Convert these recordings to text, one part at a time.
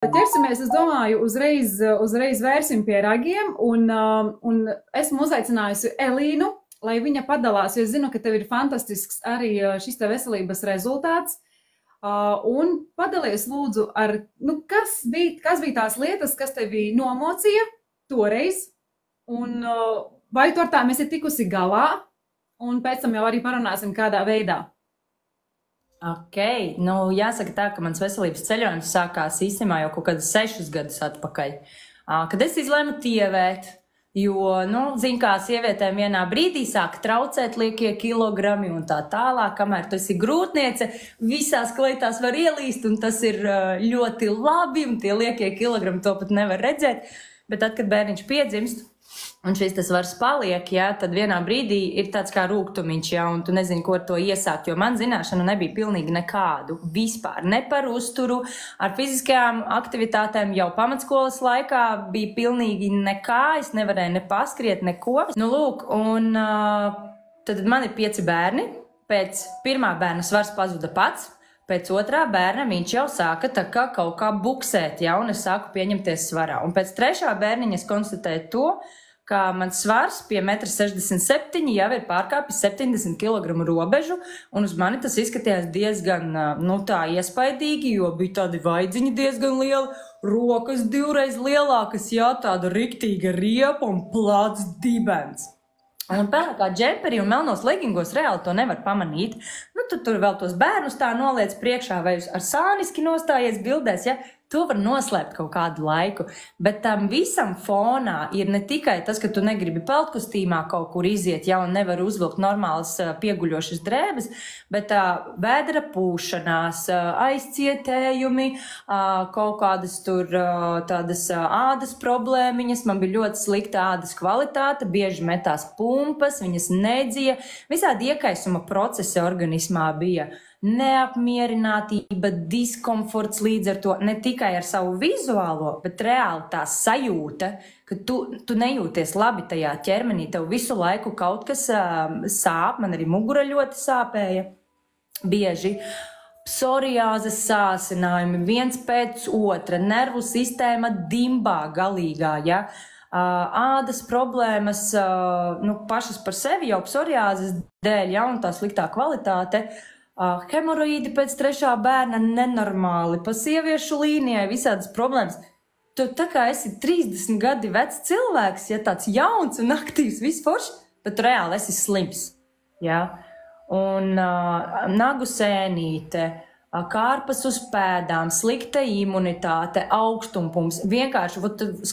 Ķersimies, es domāju, uzreiz vērsim pie ragiem, un esmu uzaicinājusi Elīnu, lai viņa padalās, jo es zinu, ka tev ir fantastisks arī šis te veselības rezultāts. Un padalies lūdzu ar, kas bija tās lietas, kas tevi nomocīja toreiz, un vai tu ar tām esi tikusi galā, un pēc tam jau arī parunāsim kādā veidā. Ok, jāsaka tā, ka mans veselības ceļojums sākās īstenībā jau kaut kādus 6 gadus atpakaļ, kad es izlēmu tievēt, jo, zin kā, sievietēm vienā brīdī sāka traucēt liekie kilogrami un tā tālāk, kamēr tu esi grūtniece, visās kleitās var ielīst un tas ir ļoti labi un tie liekie kilogrami to pat nevar redzēt, bet tad, kad bērniņš piedzimst, un šis tas svars paliek, tad vienā brīdī ir tāds kā rūgtumiņš, un tu nezini, ko ar to iesākt, jo man zināšana nebija pilnīgi nekādu, vispār, ne par uzturu, ar fiziskajām aktivitātēm jau pamatskolas laikā bija pilnīgi nekā, es nevarēju ne paskriet, neko. Lūk, un tad man ir 5 bērni, pēc pirmā bērna svars pazuda pats, pēc otrā bērna viņš jau sāka tā kā kaut kā buksēt, un es sāku pieņemties svarā. Un pēc trešā bērniņa es konstatēju to, ka mans svars pie 1,67 m jau ir pārkāpis 70 kg robežu, un uz mani tas izskatījās diezgan, tā iespaidīgi, jo bija tādi vaidziņi diezgan lieli, rokas 2 reizes lielākas, tāda riktīga riepa un plats dibens. Un pelēkā džemperi un melnos legingos reāli to nevar pamanīt. Tu tur vēl tos bērnus tā noliec priekšā vai ar sāniski nostājies bildēs, to var noslēpt kaut kādu laiku. Bet tam visam fonā ir ne tikai tas, ka tu negribi peldkostīmā kaut kur iziet, un nevar uzvilkt normālas pieguļošas drēbes, bet vēdera pūšanās, aizcietējumi, kaut kādas tur tādas ādas problēmiņas, man bija ļoti slikta ādas kvalitāte, bieži metās pumpas, viņas nedzija, visādi iekaisuma procesi organismā bija. Neapmierinātība, diskomforts līdz ar to, ne tikai ar savu vizuālo, bet reāli tā sajūta, ka tu nejūties labi tajā ķermenī, tev visu laiku kaut kas sāp, man arī mugura ļoti sāpēja, bieži. Psoriāzes sāsinājumi, viens pēc otra, nervu sistēma dimbā galīgā, ādas problēmas, pašas par sevi jau psoriāzes dēļ, un tā sliktā kvalitāte, hemoroīdi pēc 3. bērna nenormāli, pa sieviešu līnijai visādas problēmas. Tu tā kā esi 30 gadi vecs cilvēks, tāds jauns un aktīvs, viss forši, bet tu reāli esi slims. Un nagu sēnīte, kārpas uz pēdām, slikta imunitāte, augstumpums, vienkārši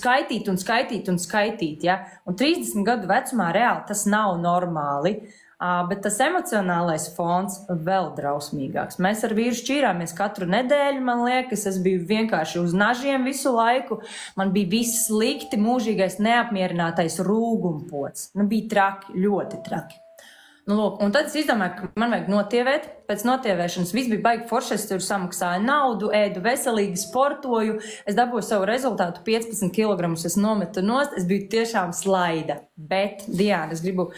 skaitīt un skaitīt un skaitīt. Un 30 gadu vecumā reāli tas nav normāli. Bet tas emocionālais fons vēl drausmīgāks. Mēs ar vīru šķīrāmies katru nedēļu, man liekas, es biju vienkārši uz nažiem visu laiku, man bija viss slikti, mūžīgais neapmierinātais rūgumpods. Bija traki, ļoti traki. Lūk, un tad es izdomāju, ka man vajag notievēt. Pēc notievēšanas viss bija baigi forši, es tur samaksāju naudu, ēdu veselīgi, sportoju. Es dabūju savu rezultātu 15 kg, es nometu nost, es biju tiešām slaida. Bet, Diana, es gribu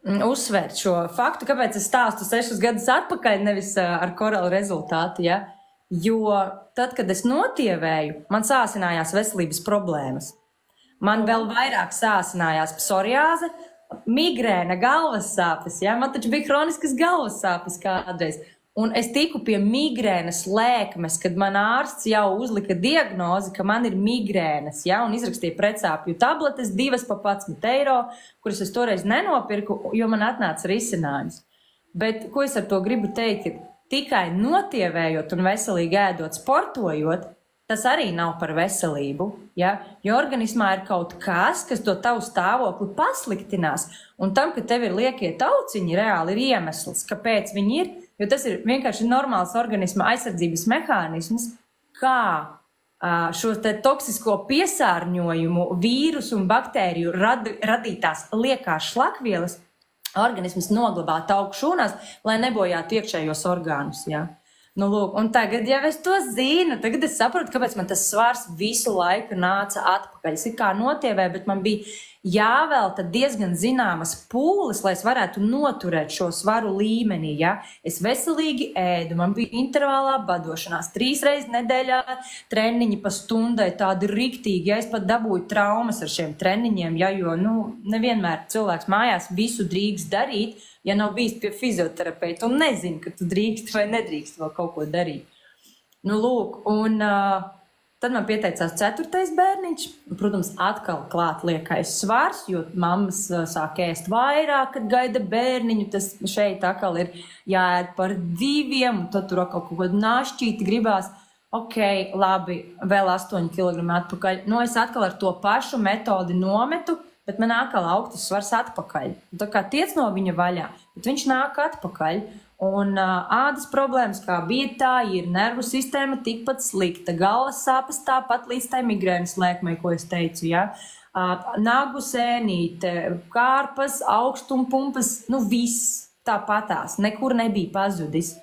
uzsvērt šo faktu, kāpēc es stāstu 6 gadus atpakaļ, nevis ar korelu rezultātu, Jo tad, kad es notievēju, man sāsinājās veselības problēmas. Man vēl vairāk sāsinājās psoriāze, migrēna, galvas sāpes, man taču bija hroniskas galvas sāpes kādreiz. Un es tiku pie migrēnas lēkmes, kad man ārsts jau uzlika diagnozi, ka man ir migrēnas, un izrakstīja pretsāpju tabletes 2 par 11 eiro, kuras es toreiz nenopirku, jo man atnāca risinājums. Bet, ko es ar to gribu teikt, tikai notievējot un veselīgi ēdot, sportojot, tas arī nav par veselību, jo organismā ir kaut kas to tavu stāvokli pasliktinās, un tam, ka tev ir liekie tauciņi, reāli ir iemesls, kāpēc viņi ir, jo tas ir vienkārši normāls organisma aizsardzības mehānisms, kā šo te toksisko piesārņojumu, vīrusu un baktēriju radītās liekās šlakvielas organisms noglabāt augšūnās, lai nebojātu iekšējos orgānus, Lūk, un tagad jau es to zinu, tagad es saprotu, kāpēc man tas svars visu laiku nāca atpakaļ. Es kā notievē, bet man bija jāvelta diezgan zināmas pūles, lai es varētu noturēt šo svaru līmenī. Ja? Es veselīgi ēdu, man bija intervālā badošanās, 3 reizes nedēļā treniņi pa stundai, tādi riktīgi, ja es pat dabūju traumas ar šiem treniņiem, ja? Jo nevienmēr cilvēks mājās visu drīkst darīt, ja nav bijis pie fizioterapeita un nezinu, ka tu drīkst vai nedrīkst vēl kaut ko darīt. Lūk, un tad man pieteicās 4. bērniņš. Protams, atkal klāt liekais svars, jo mammas sāk ēst vairāk, kad gaida bērniņu. Tas šeit atkal ir jāēd par 2, un tad tur atkal kaut ko našķīti gribās. Ok, labi, vēl 8 kg atpakaļ. Es atkal ar to pašu metodi nometu, bet man atkal augtas svars atpakaļ. Tā kā tiec no viņa vaļā, bet viņš nāk atpakaļ. Un ādas problēmas, kā bija tā, ir nervu sistēma tikpat slikta, galvas sāpes tāpat līdz tai migrēnas lēkmei, ko es teicu, ja? Nagu sēnīte, kārpas, augstumpumpas, viss tāpatās, nekur nebija pazudis.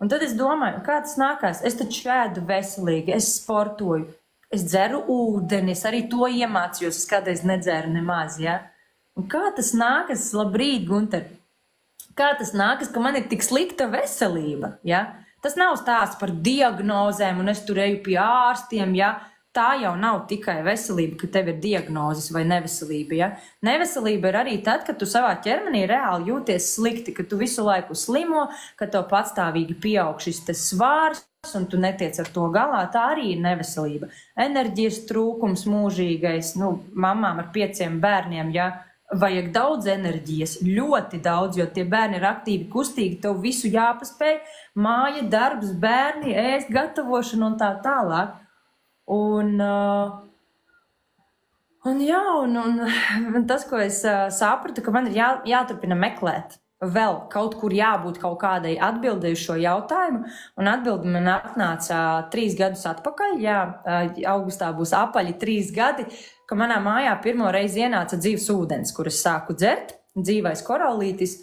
Un tad es domāju, kā tas nākās? Es taču ēdu veselīgi, es sportoju, es dzeru ūdeni, es arī to iemācījos, es kādreiz nedzēru nemaz, ja? Un kā tas nākas? Labrīt, Gunter! Kā tas nākas, ka man ir tik slikta veselība, ja? Tas nav stāsts par diagnozēm, un es tur eju pie ārstiem, ja? Tā jau nav tikai veselība, ka tev ir diagnozes vai neveselība, ja? Neveselība ir arī tad, kad tu savā ķermenī reāli jūties slikti, ka tu visu laiku slimo, ka tev patstāvīgi pieaug šis te svārs, un tu netiec ar to galā, tā arī ir neveselība. Enerģijas trūkums mūžīgais, mamām ar 5 bērniem, ja? Vajag daudz enerģijas, ļoti daudz, jo tie bērni ir aktīvi, kustīgi, tev visu jāpaspēj, māja, darbs, bērni, ēst, gatavošana un tā tālāk. Un tas, ko es sapratu, ka man ir jāturpina meklēt vēl kaut kur jābūt kaut kādai atbildēju šo jautājumu, un atbildi man atnāca 3 gadus atpakaļ, augustā būs apaļi 3 gadi, ka manā mājā pirmo reizi ienāca dzīves ūdens, kur es sāku dzert, dzīvais korallītis,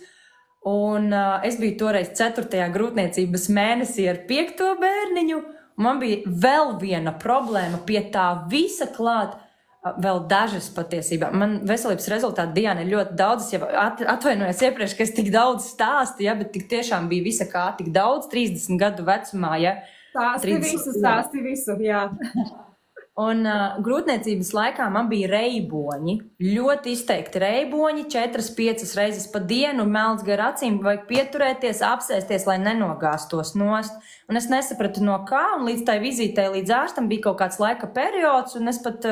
un es biju toreiz 4. grūtniecības mēnesī ar 5. bērniņu, un man bija vēl viena problēma pie tā visa klāt, vēl dažas patiesībā. Man veselības rezultāti, Diana, ir ļoti daudz, es jau atvainojos iepriekš, ka es tik daudz stāstu, ja, bet tik tiešām bija visa kā tik daudz, 30 gadu vecumā, ja. Stāsti visu, jā. Un grūtniecības laikā man bija reiboņi, ļoti izteikti reiboņi, 4-5 reizes pa dienu, melns gar acīm, vajag pieturēties, apsēsties, lai nenogāstos nost. Un es nesapratu no kā, un līdz tai vizītei līdz ārstam bija kaut kāds laika periods, un es pat,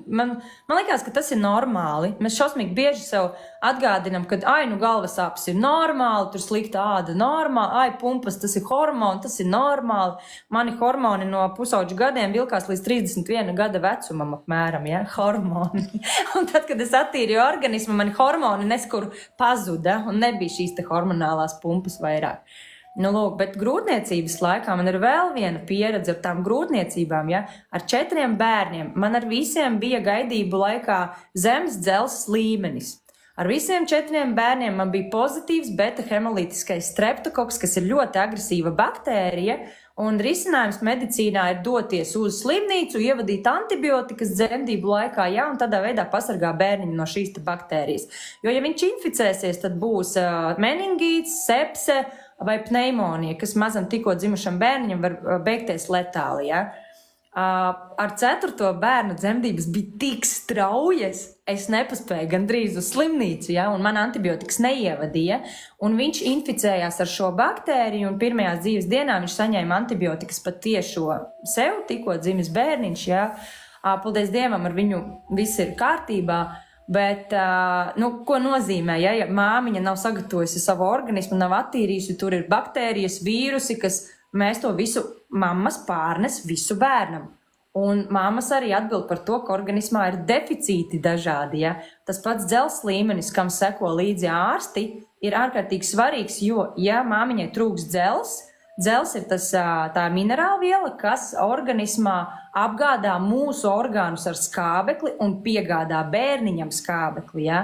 man likās, ka tas ir normāli. Mēs šausmīgi bieži sev atgādinam, ka, galvas sāpes ir normāli, tur slikta āda normāli, pumpas, tas ir hormoni, tas ir normāli. Mani hormoni no pusauģu gadiem vilkās līdz 31 gada vecumam apmēram, ja, hormoni. Un tad, kad es attīrīju organismu, mani hormoni neskur pazuda, un nebija šīs te hormonālās pumpas vairāk. Lūk, bet grūtniecības laikā man ir vēl viena pieredze ar tām grūtniecībām, ja, ar 4 bērniem. Man ar visiem bija gaidību laikā zemes dzelzs līmenis. Ar visiem 4 bērniem man bija pozitīvs beta-hemolītiskais streptokoks, kas ir ļoti agresīva baktērija, un risinājums medicīnā ir doties uz slimnīcu, ievadīt antibiotikas dzemdību laikā, ja, un tādā veidā pasargā bērniņu no šīs baktērijas. Jo, ja viņš inficēsies, tad būs meningīts, sepse vai pneimonija, kas mazam tikko dzimušam bērniņam var beigties letāli, ja. Ar 4. bērnu dzemdības bija tik straujas, es nepaspēju gandrīz uz slimnīcu, ja, un man antibiotikas neievadīja, un viņš inficējās ar šo baktēriju, un pirmajās dzīves dienā viņš saņēma antibiotikas pat tiešo sev, tikko dzimis bērniņš, ja. Paldies Dievam, ar viņu viss ir kārtībā. Bet, ko nozīmē, ja māmiņa nav sagatavojusi savu organismu, nav attīrījusi, tur ir baktērijas, vīrusi, kas mēs to visu mammas pārnes visu bērnam. Un mammas arī atbild par to, ka organismā ir deficīti dažādi, ja. Tas pats dzelzs līmenis, kam seko līdzi ārsti, ir ārkārtīgi svarīgs, jo, ja māmiņai trūks dzelzs, dzelzs ir tā minerālviela, kas organismā apgādā mūsu orgānus ar skābekli un piegādā bērniņam skābekli, ja?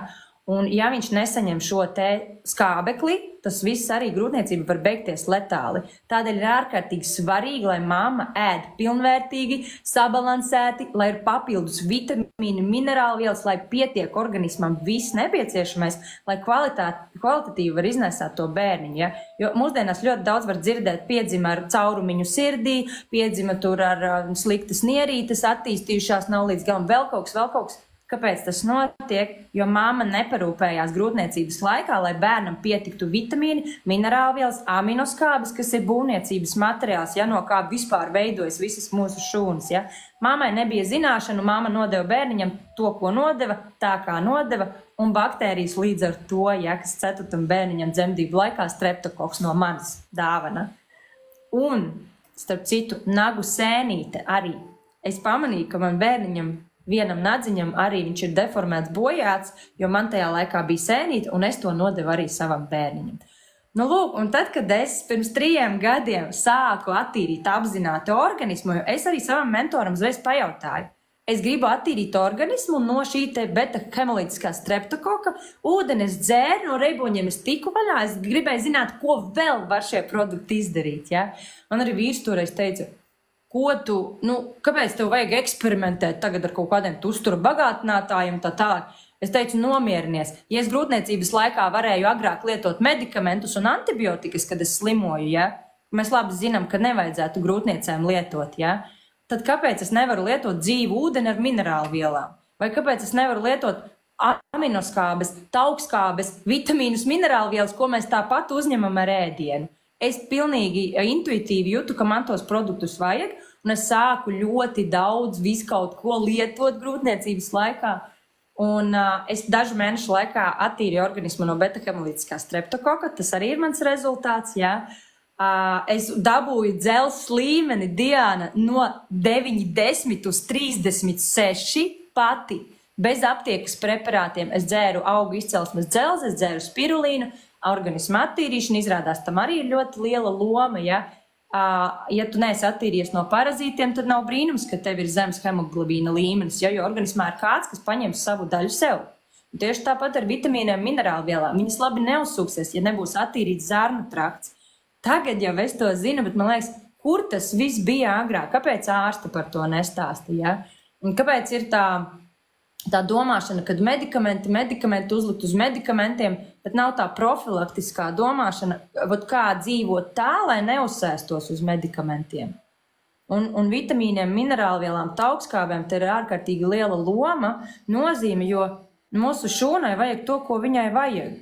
Un ja viņš nesaņem šo te skābekli, tas viss arī grūtniecība var beigties letāli. Tādēļ ir ārkārtīgi svarīgi, lai mamma ēd pilnvērtīgi, sabalansēti, lai ir papildus vitamīni, minerālvielas, lai pietiek organismam viss nepieciešamais, lai kvalitatīvi var iznēsāt to bērniņu. Ja? Jo mūsdienās ļoti daudz var dzirdēt, piedzima ar caurumiņu sirdī, piedzima tur ar sliktas nierītes, attīstījušās nav līdz galam vēl kaut kas. Kāpēc tas notiek? Jo mamma neparūpējās grūtniecības laikā, lai bērnam pietiktu vitamīni, minerālvielas, aminoskābes, kas ir būvniecības materiāls, ja, no kā vispār veidojas visas mūsu šūnas. Ja. Mammai nebija zināšanu, mamma nodeva bērniņam to, ko nodeva, tā kā nodeva, un baktērijas līdz ar to, ja, kas 4. bērniņam dzemdību laikā streptokoks no manas dāvana. Un, starp citu, nagu sēnīte arī. Es pamanīju, ka man bērniņam vienam nadziņam arī viņš ir deformēts, bojāts, jo man tajā laikā bija sēnīte, un es to nodevu arī savam bērniņam. Nu, lūk, un tad, kad es pirms 3 gadiem sāku attīrīt apzināti organismu, jo es arī savam mentoram uzreiz pajautāju, es gribu attīrīt organismu no šī te beta-hemolītiskā streptokoka, ūdeni es dzēru, no reiboņiem es tiku vaļā, es gribēju zināt, ko vēl var šie produkti izdarīt, ja? Man arī vīrs toreiz teica, kāpēc tev vajag eksperimentēt tagad ar kaut kādiem uztura bagātinātājiem tā tālāk? Es teicu, nomierinies. Ja es grūtniecības laikā varēju agrāk lietot medikamentus un antibiotikas, kad es slimoju, ja? Mēs labi zinām, ka nevajadzētu grūtniecēm lietot, ja? Tad kāpēc es nevaru lietot dzīvu ūdeni ar minerālvielām? Vai kāpēc es nevaru lietot aminoskābes, taukskābes, vitamīnus, minerālvielas, ko mēs tāpat uzņemam ar ēdienu? Es pilnīgi intuitīvi jūtu, ka man tos produktus vajag, un es sāku ļoti daudz visu kaut ko lietot grūtniecības laikā. Un es dažu mēnešu laikā attīrīju organismu no beta-hemolītiskā streptokoka, tas arī ir mans rezultāts, jā. Es dabūju dzelzs līmeni, Diana, no 90 uz 36 pati, bez aptiekas preparātiem. Es dzēru augu izcelsmes dzelzi, es dzēru spirulīnu, organisma attīrīšana, izrādās tam arī ir ļoti liela loma, ja? Ja tu neesi attīrījies no parazītiem, tad nav brīnums, ka tev ir zems hemoglobīna līmenis, ja? Jo organismā ir kāds, kas paņem savu daļu sev. Un tieši tāpat ar vitamīniem, minerālvielām. Viņas labi neuzsūksies, ja nebūs attīrīts zarnu trakts. Tagad jau es to zinu, bet man liekas, kur tas viss bija agrāk? Kāpēc ārsti par to nestāsta, ja? Un kāpēc ir tā domāšana, kad medikamenti uzlikt uz medikamentiem, bet nav tā profilaktiskā domāšana, kā dzīvot tā, lai neuzsēstos uz medikamentiem. Un vitamīniem, minerālvielām, taukskābēm te ir ārkārtīgi liela loma, nozīme, jo mūsu šūnai vajag to, ko viņai vajag.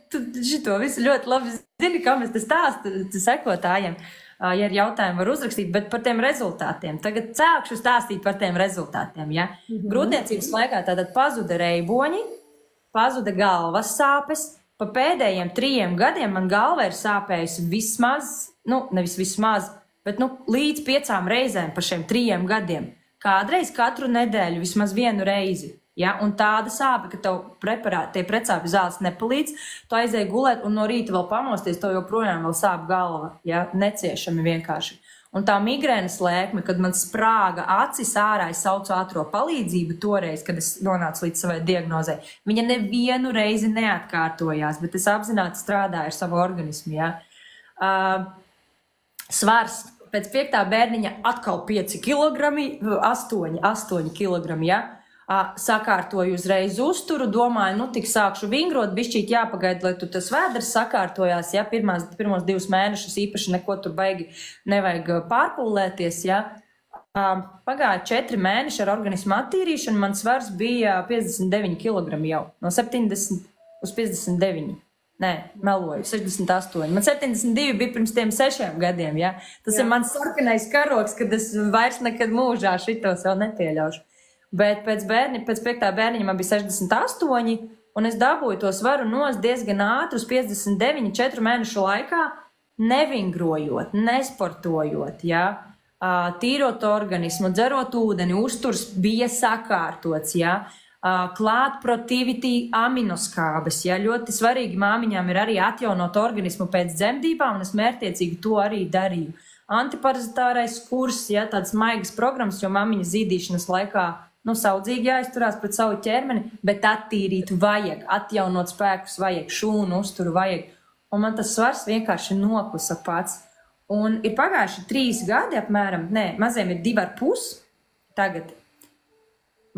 Tu šito visu ļoti labi zini, kā mēs te stāstu sekotājiem. Ja ir jautājumi, var uzrakstīt, bet par tiem rezultātiem. Tagad sākšu stāstīt par tiem rezultātiem. Ja? Grūtniecības laikā tātad pazuda reiboņi, pazuda galvas sāpes. Pa pēdējiem 3 gadiem man galva ir sāpējusi vismaz, nevis vismaz, bet līdz 5 reizēm pa šiem 3 gadiem. Kādreiz katru nedēļu vismaz 1 reizi. Ja? Un tāda sāpe, ka tev tie pretsāpju zāles nepalīdz, tu aizēji gulēt un no rīta vēl pamosties, tev joprojām vēl sāp galva. Ja? Neciešami vienkārši. Un tā migrēnas lēkme, kad man sprāga acis ārā, es saucu ātro palīdzību toreiz, kad es nonācu līdz savai diagnozei. Viņa nevienu reizi neatkārtojās, bet es apzināti strādāju ar savu organismu. Ja? Svars. Pēc 5. bērniņa atkal 5 kilogrami, 8 kilogrami, ja? Sakārtoju uzreiz uzturu, domāju, tik sākšu vingrot, bišķīt jāpagaida, lai tu tas vēders sakārtojās, ja, pirmos 2 mēnešus īpaši neko tur baigi nevajag pārpūlēties, ja. Pagāja 4 mēneši ar organismu attīrīšanu, man svars bija 59 kg jau, no 70 uz 59. Nē, meloju, 68. Man 72 bija pirms tiem 6 gadiem, ja. Tas ir mans sarkanais karoks, kad es vairs nekad mūžā šito sev nepieļaušu. Bet pēc 5. bērniņa man bija 68, un es dabūju to svaru nost diezgan ātri uz 59, 4 mēnešu laikā, nevingrojot, nesportojot, ja? Tīrot organismu, dzerot ūdeni, uzturs bija sakārtots, ja? Klāt protivity aminoskābes, ja? Ļoti svarīgi māmiņām ir arī atjaunot organismu pēc dzemdībām, un es mērķtiecīgi to arī darīju. Antiparazitārais kurs, ja? Tāds maigas programmas, jo māmiņa zīdīšanas laikā saudzīgi jāizturās pret savu ķermeni, bet attīrīt vajag, atjaunot spēkus vajag, šūnu uzturu vajag. un man tas svars vienkārši nokusa pats. Un ir pagājuši 3 gadi apmēram, maziem ir 2,5 tagad.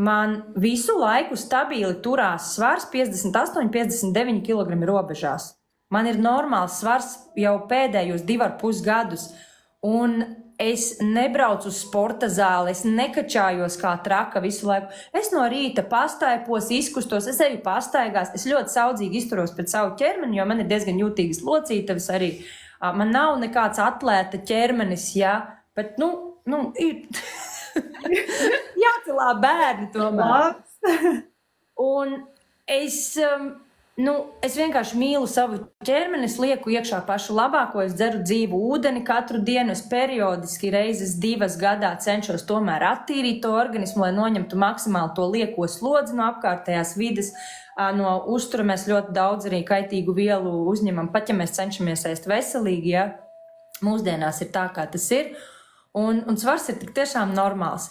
Man visu laiku stabili turās svars 58-59 kg robežās. Man ir normāls svars jau pēdējos 2,5 gadus, un es nebraucu uz sporta zāli, es nekačājos kā traka visu laiku. Es no rīta pastaipos, izkustos, es eju pastaigās, es ļoti saudzīgi izturos pret savu ķermeni, jo man ir diezgan jūtīgas locītavas arī. Man nav nekāds atlēta ķermenis, bet, ir jācelā bērni tomēr. Un es vienkārši mīlu savu ķermeni, es lieku iekšā pašu labāko, es dzeru dzīvu ūdeni katru dienu, es periodiski reizes 2 gadā cenšos tomēr attīrīt to organismu, lai noņemtu maksimāli to lieko slodzi no apkārtējās vides. No uztura mēs ļoti daudz arī kaitīgu vielu uzņemam, pat ja mēs cenšamies ēst veselīgi, mūsdienās ir tā, kā tas ir, un svars ir tik tiešām normāls.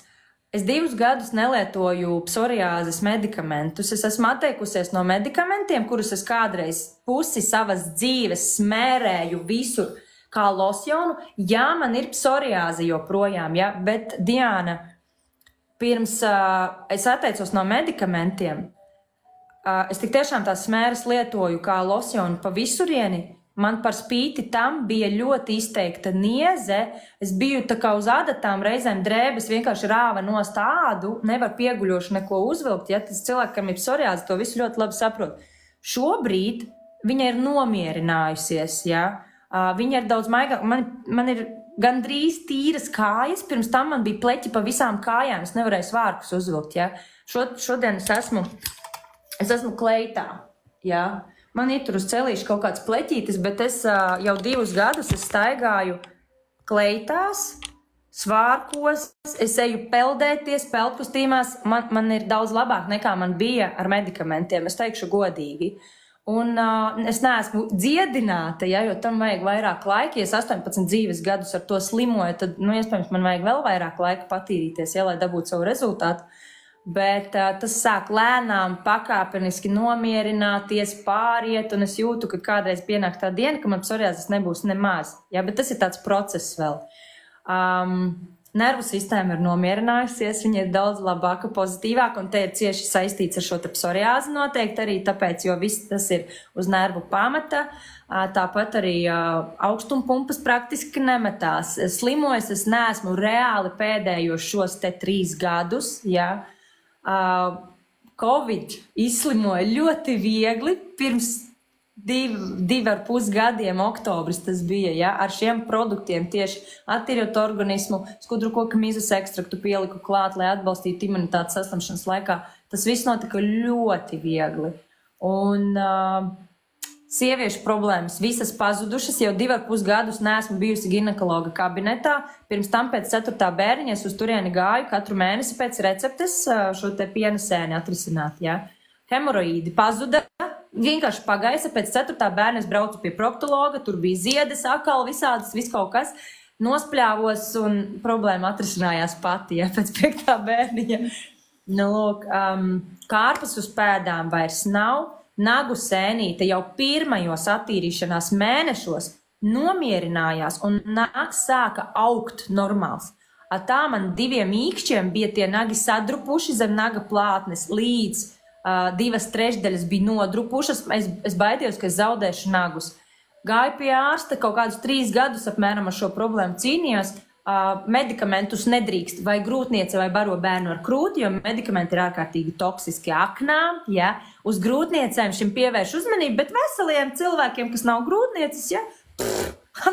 Es 2 gadus nelietoju psoriāzes medikamentus. Es esmu atteikusies no medikamentiem, kurus es kādreiz pusi savas dzīves smērēju visur kā losjonu. Jā, man ir psoriāze joprojām, bet Diana, pirms es atteicos no medikamentiem, es tik tiešām tās smēres lietoju kā losjonu pa visurieni. Man par spīti tam bija ļoti izteikta nieze. Es biju tā kā uz adatām, reizēm drēbes vienkārši rāva nost ādu, nevar pieguļoši neko uzvilkt. Tas cilvēkam ir psoriāze, to visu ļoti labi saprot. Šobrīd viņa ir nomierinājusies, viņa ir daudz maigāka. Man ir gandrīz tīras kājas, pirms tam man bija pleķi pa visām kājām, es nevarēju svārkus uzvilkt, Šodien es esmu kleitā, Man ir tur uz celīšu kaut kāds pleķītis, bet es jau 2 gadus staigāju kleitās, svārkos, es eju peldēties, peldkustīmās. Man ir daudz labāk nekā man bija ar medikamentiem, es teikšu godīgi. Un es neesmu dziedināta, jo tam vajag vairāk laika. Ja es 18 dzīves gadus ar to slimoju, tad, iespējams, man vajag vēl vairāk laika patīrīties, lai dabūtu savu rezultātu. Bet tas sāk lēnām, pakāpeniski nomierināties, pāriet, un es jūtu, ka kādreiz pienāk tā diena, ka man psoriāzes nebūs nemaz. Bet tas ir tāds process vēl. Nervu sistēma ir nomierinājusies, viņa ir daudz labāka, pozitīvāka, un te ir cieši saistīts ar šo te psoriāzi noteikti arī, tāpēc, jo viss tas ir uz nervu pamata. Tāpat arī augstumpumpas praktiski nemetās. Slimojas es neesmu reāli pēdējos šos te 3 gadus, Covid izslimoja ļoti viegli, pirms 2,5 gadiem oktobris tas bija, ar šiem produktiem tieši attīrot organismu, skudru koka mizas ekstraktu pieliku klāt, lai atbalstītu imunitātes saslimšanas laikā. Tas viss notika ļoti viegli. Un sieviešu problēmas visas pazudušas, jau 2,5 gadus neesmu bijusi ginekologa kabinetā. Pirms tam pēc 4. bērniņa es uz turieni gāju katru mēnesi pēc receptes šo te piena sēni atrisināt, Hemoroīdi pazuda, vienkārši pagaisa, pēc 4. bērna es braucu pie proktologa, tur bija ziedes, akali, visādas, viss kaut kas, nospļāvos un problēma atrisinājās pati, pēc 5. bērniņa. Kārpas uz pēdām vairs nav. Nagu sēnīte jau pirmajos attīrīšanās mēnešos nomierinājās un nags sāka augt normāls. Tā man 2 īkšķiem bija tie nagi sadrupuši zem naga plātnes, līdz 2/3 bija nodrupušas. Es baidījos, ka es zaudēšu nagus. Gāju pie ārsta, kaut kādus 3 gadus apmēram ar šo problēmu cīnījos. Medikamentus nedrīkst vai grūtniece vai baro bērnu ar krūti, jo medikamenti ir ārkārtīgi toksiski aknām, Uz grūtniecēm šim pievērš uzmanību, bet veseliem cilvēkiem, kas nav grūtnieces,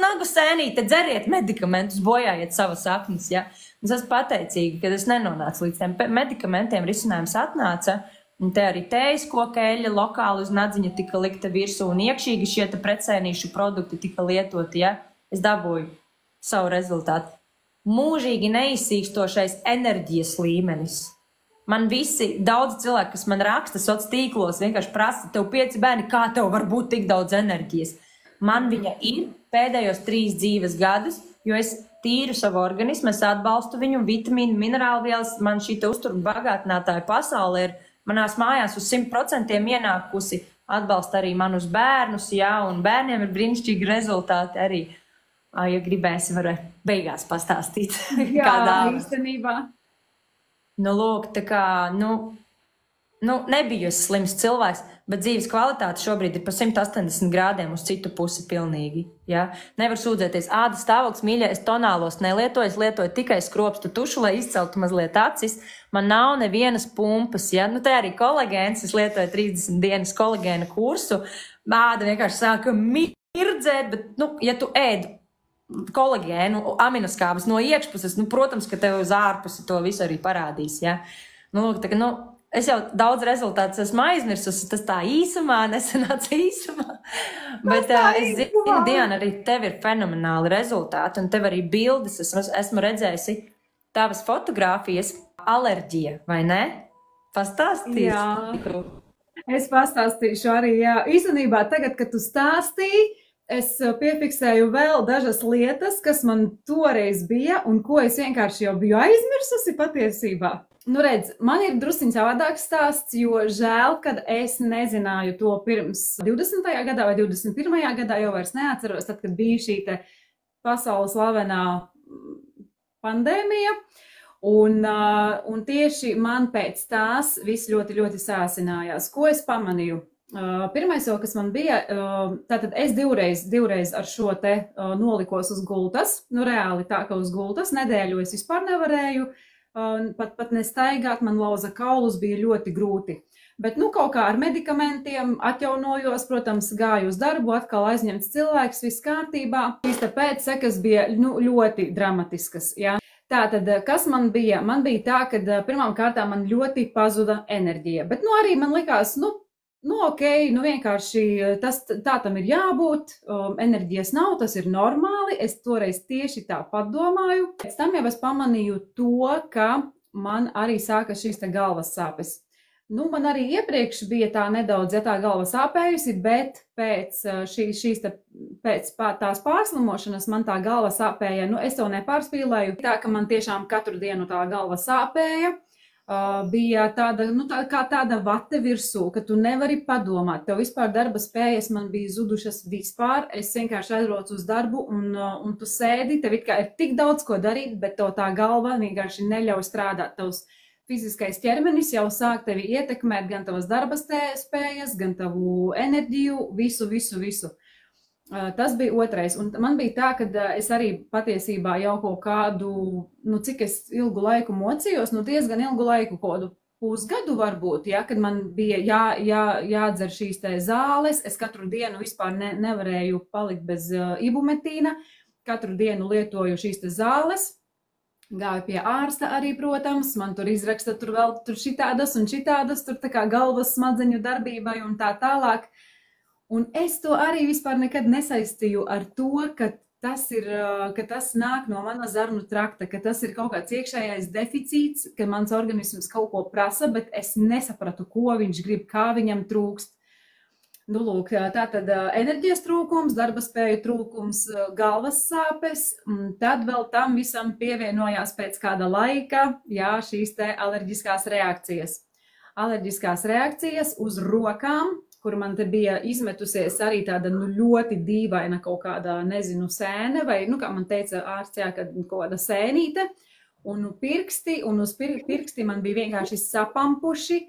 nagu sēnīte, dzeriet medikamentus, bojājiet savas aknas, Es esmu pateicīga, ka es nenonācu līdz tiem medikamentiem, risinājums atnāca, un te arī tējas koka eļļa lokāli uz nadziņa tika likta virsū, un iekšīgi šie te precēnīšu produkti tika lietoti, Es dabūju savu rezultātu. Mūžīgi neizsīkstošais enerģijas līmenis. Man daudz cilvēki, kas man raksta sociālos tīklos, vienkārši prasa, tev 5 bērni, kā tev var būt tik daudz enerģijas? Man viņa ir pēdējos 3 dzīves gadus, jo es tīru savu organismu, es atbalstu viņu, vitamīnu, minerālvielas, man šī uzturu bagātinātāja pasaule ir manās mājās uz 100% ienākusi atbalsta arī manus bērnus, jā, un bērniem ir brīnišķīgi rezultāti arī. Ja gribēsi, varu beigās pastāstīt. Jā, īstenībā. Nu, lūk, tā kā, nebiju es slims cilvēks, bet dzīves kvalitāte šobrīd ir pa 180 grādiem uz citu pusi pilnīgi. Ja? Nevar sūdzēties, ādas stāvoklis, mīļie, es tonālos nelietoju, es lietoju tikai skropstu tušu, lai izceltu mazliet acis. Man nav nevienas pumpas, ja? Nu, te arī kolagēns, es lietoju 30 dienas kolagēna kursu, āda vienkārši sāka mirdzēt, bet, ja tu ēd kolagēnu, aminoskābes no iekšpuses, protams, ka tev uz ārpusi to visu arī parādīs, ja? Es jau daudz rezultātus esmu aizmirsusi, tas tā īsumā, nesanāca īsumā. Bet es zinu, Diana, arī tev ir fenomenāli rezultāti, un tev arī bildes, esmu redzējusi tavas fotogrāfijas, alerģija, vai ne? Pastāstīsi? Jā, es pastāstīšu arī, jā. Īstenībā tagad, kad tu stāstīji, es piefiksēju vēl dažas lietas, kas man toreiz bija, un ko es vienkārši jau biju aizmirsusi patiesībā. Nu, redz, man ir drusciņ savādāks stāsts, jo žēl, kad es nezināju to pirms 20. gadā vai 21. gadā, jau vairs neatceros, tad, kad bija šī te pasaules slavenā pandēmija, un tieši man pēc tās viss ļoti, ļoti sāsinājās. Ko es pamanīju? Pirmais jau, kas man bija, tātad es divreiz ar šo te nolikos uz gultas, reāli tā, ka uz gultas, nedēļu es vispār nevarēju, pat nestaigāt, man lauza kaulus, bija ļoti grūti. Bet, kaut kā ar medikamentiem atjaunojos, protams, gāju uz darbu, atkal aizņemts cilvēks, viss kārtībā. Tāpēc sekas bija ļoti dramatiskas, jā. Tātad, kas man bija? Man bija tā, ka pirmām kārtām man ļoti pazuda enerģija, bet, arī man likās, ok, vienkārši tā tam ir jābūt, enerģijas nav, tas ir normāli, es toreiz tieši tāpat domāju. Pēc tam jau es pamanīju to, ka man arī sākas šīs te galvas sāpes. Man arī iepriekš bija tā nedaudz, ja tā galva sāpējusi, bet pēc tās pārslimošanas man tā galva sāpēja, es to nepārspīlēju, tā, ka man tiešām katru dienu tā galva sāpēja. Bija tāda vate virsū, ka tu nevari padomāt. Tev vispār darba spējas man bija zudušas vispār. Es vienkārši aizbraucu uz darbu un tu sēdi, tev it kā ir tik daudz ko darīt, bet tev tā galva vienkārši neļauj strādāt. Tavs fiziskais ķermenis jau sāk tevi ietekmēt gan tavas darba spējas, gan tavu enerģiju, visu. Tas bija otrais, un man bija tā, ka es arī patiesībā jau kaut kādu, cik es ilgu laiku mocījos, diezgan ilgu laiku, kādu pusgadu varbūt, ja, kad man bija jādzer šīs te zāles, es katru dienu vispār nevarēju palikt bez ibumetīna, katru dienu lietoju šīs te zāles, gāju pie ārsta arī, protams, man tur izraksta tur šitādas un šitādas, tur tā kā galvas smadzeņu darbībai un tā tālāk. Un es to arī vispār nekad nesaistīju ar to, ka tas nāk no mana zarnu trakta, ka tas ir kaut kāds iekšējais deficīts, ka mans organisms kaut ko prasa, bet es nesapratu, ko viņš grib, kā viņam trūkst. Lūk, tātad enerģijas trūkums, darba spēju trūkums, galvas sāpes, tad vēl tam visam pievienojās pēc kāda laika, šīs te alerģiskās reakcijas. Alerģiskās reakcijas uz rokām, kur man te bija izmetusies arī tāda ļoti dīvaina kaut kāda, nezinu, sēne, vai, kā man teica ārsts, kad kaut kāda sēnīte, un pirksti, un uz pirksti man bija vienkārši sapampuši,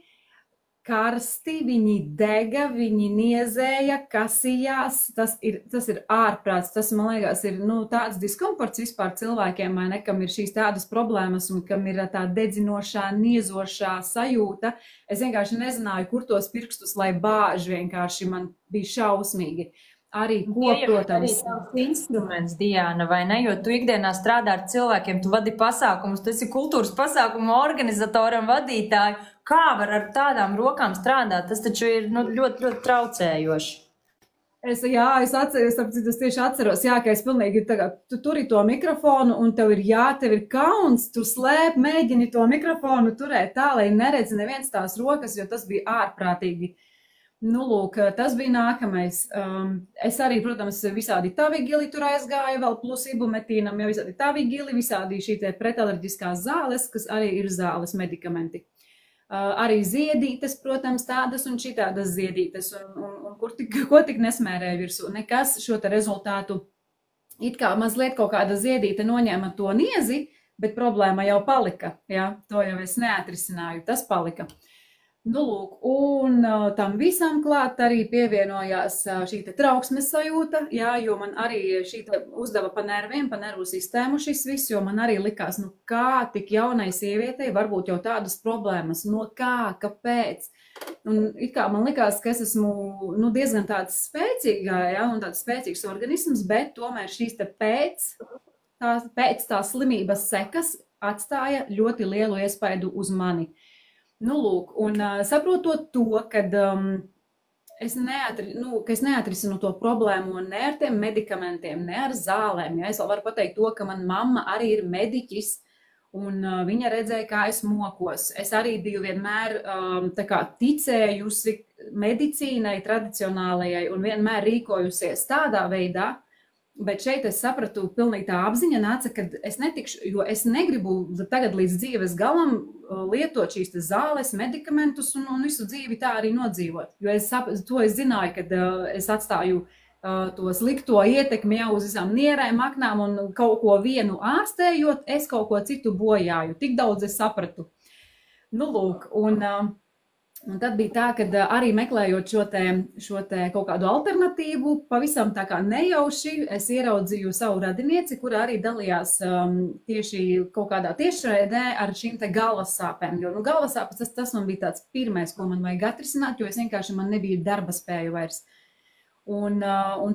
karsti, viņi dega, viņi niezēja, kasījās, tas ir ārprāts, tas, man liekas, ir, tāds diskomforts vispār cilvēkiem, vai ne, kam ir šīs tādas problēmas un kam ir tā dedzinošā, niezošā sajūta. Es vienkārši nezināju, kur tos pirkstus, lai bāž, vienkārši man bija šausmīgi. Arī ko, protams. Tas ir tavs instruments, Diana, vai ne? Jo tu ikdienā strādā ar cilvēkiem, tu vadi pasākumus, tu esi kultūras pasākumu organizatoram, vadītāju. Kā var ar tādām rokām strādāt? Tas taču ir ļoti, ļoti traucējoši. Es tieši atceros, ka es pilnīgi tagad, tu turi to mikrofonu un tev ir kauns, tu mēģini to mikrofonu turēt tā, lai neredz neviens tās rokas, jo tas bija ārprātīgi. Lūk, tas bija nākamais. Es arī, protams, visādi tavigili tur aizgāju, vēl plus ibumetīnam, jau visādi tavigili, visādi šī te pretalerģiskās zāles, kas arī ir zāles medikamenti. Arī ziedītes, protams, tādas un šitādas ziedītes, un ko tik nesmērēja virsū. Nekas šo te rezultātu, it kā mazliet kaut kāda ziedīte noņēma to niezi, bet problēma jau palika, ja? To jau es neatrisināju, tas palika. Nu, lūk, un tam visam klāt arī pievienojās šī te trauksmes sajūta, jā, jo man arī šī te uzdeva pa nerviem, pa nervu sistēmu šis viss, jo man arī likās, nu kā tik jaunai sievietei varbūt jau tādas problēmas, no kā, kāpēc. Un it kā man likās, ka es esmu nu, diezgan tāds spēcīgā, jā, un tāds spēcīgs organisms, bet tomēr šīs te pēc tās slimības sekas atstāja ļoti lielu iespaidu uz mani. Nu, lūk, un saprotot to, kad es neatrisinu to problēmu ne ar tiem medikamentiem, ne ar zālēm. Ja? Es vēl varu pateikt to, ka man mamma arī ir mediķis, un viņa redzēja, kā es mokos. Es arī biju vienmēr tā kā ticējusi medicīnai tradicionālajai un vienmēr rīkojusies tādā veidā, bet šeit es sapratu, pilnīgi tā apziņa nāca, ka es netikšu, jo es negribu tagad līdz dzīves galam lietot šīs zāles, medikamentus un visu dzīvi tā arī nodzīvot. Jo es zināju, kad es atstāju to slikto ietekmi jau uz visām nierēm, aknām un kaut ko vienu ārstējot, es kaut ko citu bojāju. Tik daudz es sapratu. Nu, lūk, un tad bija tā, ka arī meklējot šo te kaut kādu alternatīvu, pavisam tā kā nejauši, es ieraudzīju savu radinieci, kura arī dalījās tieši kaut kādā tiešraidē ar šīm te galvas sāpēm. Jo, nu, galvas sāpes, tas man bija tāds pirmais, ko man vajag atrisināt, jo es vienkārši man nebija darba spēju vairs. Un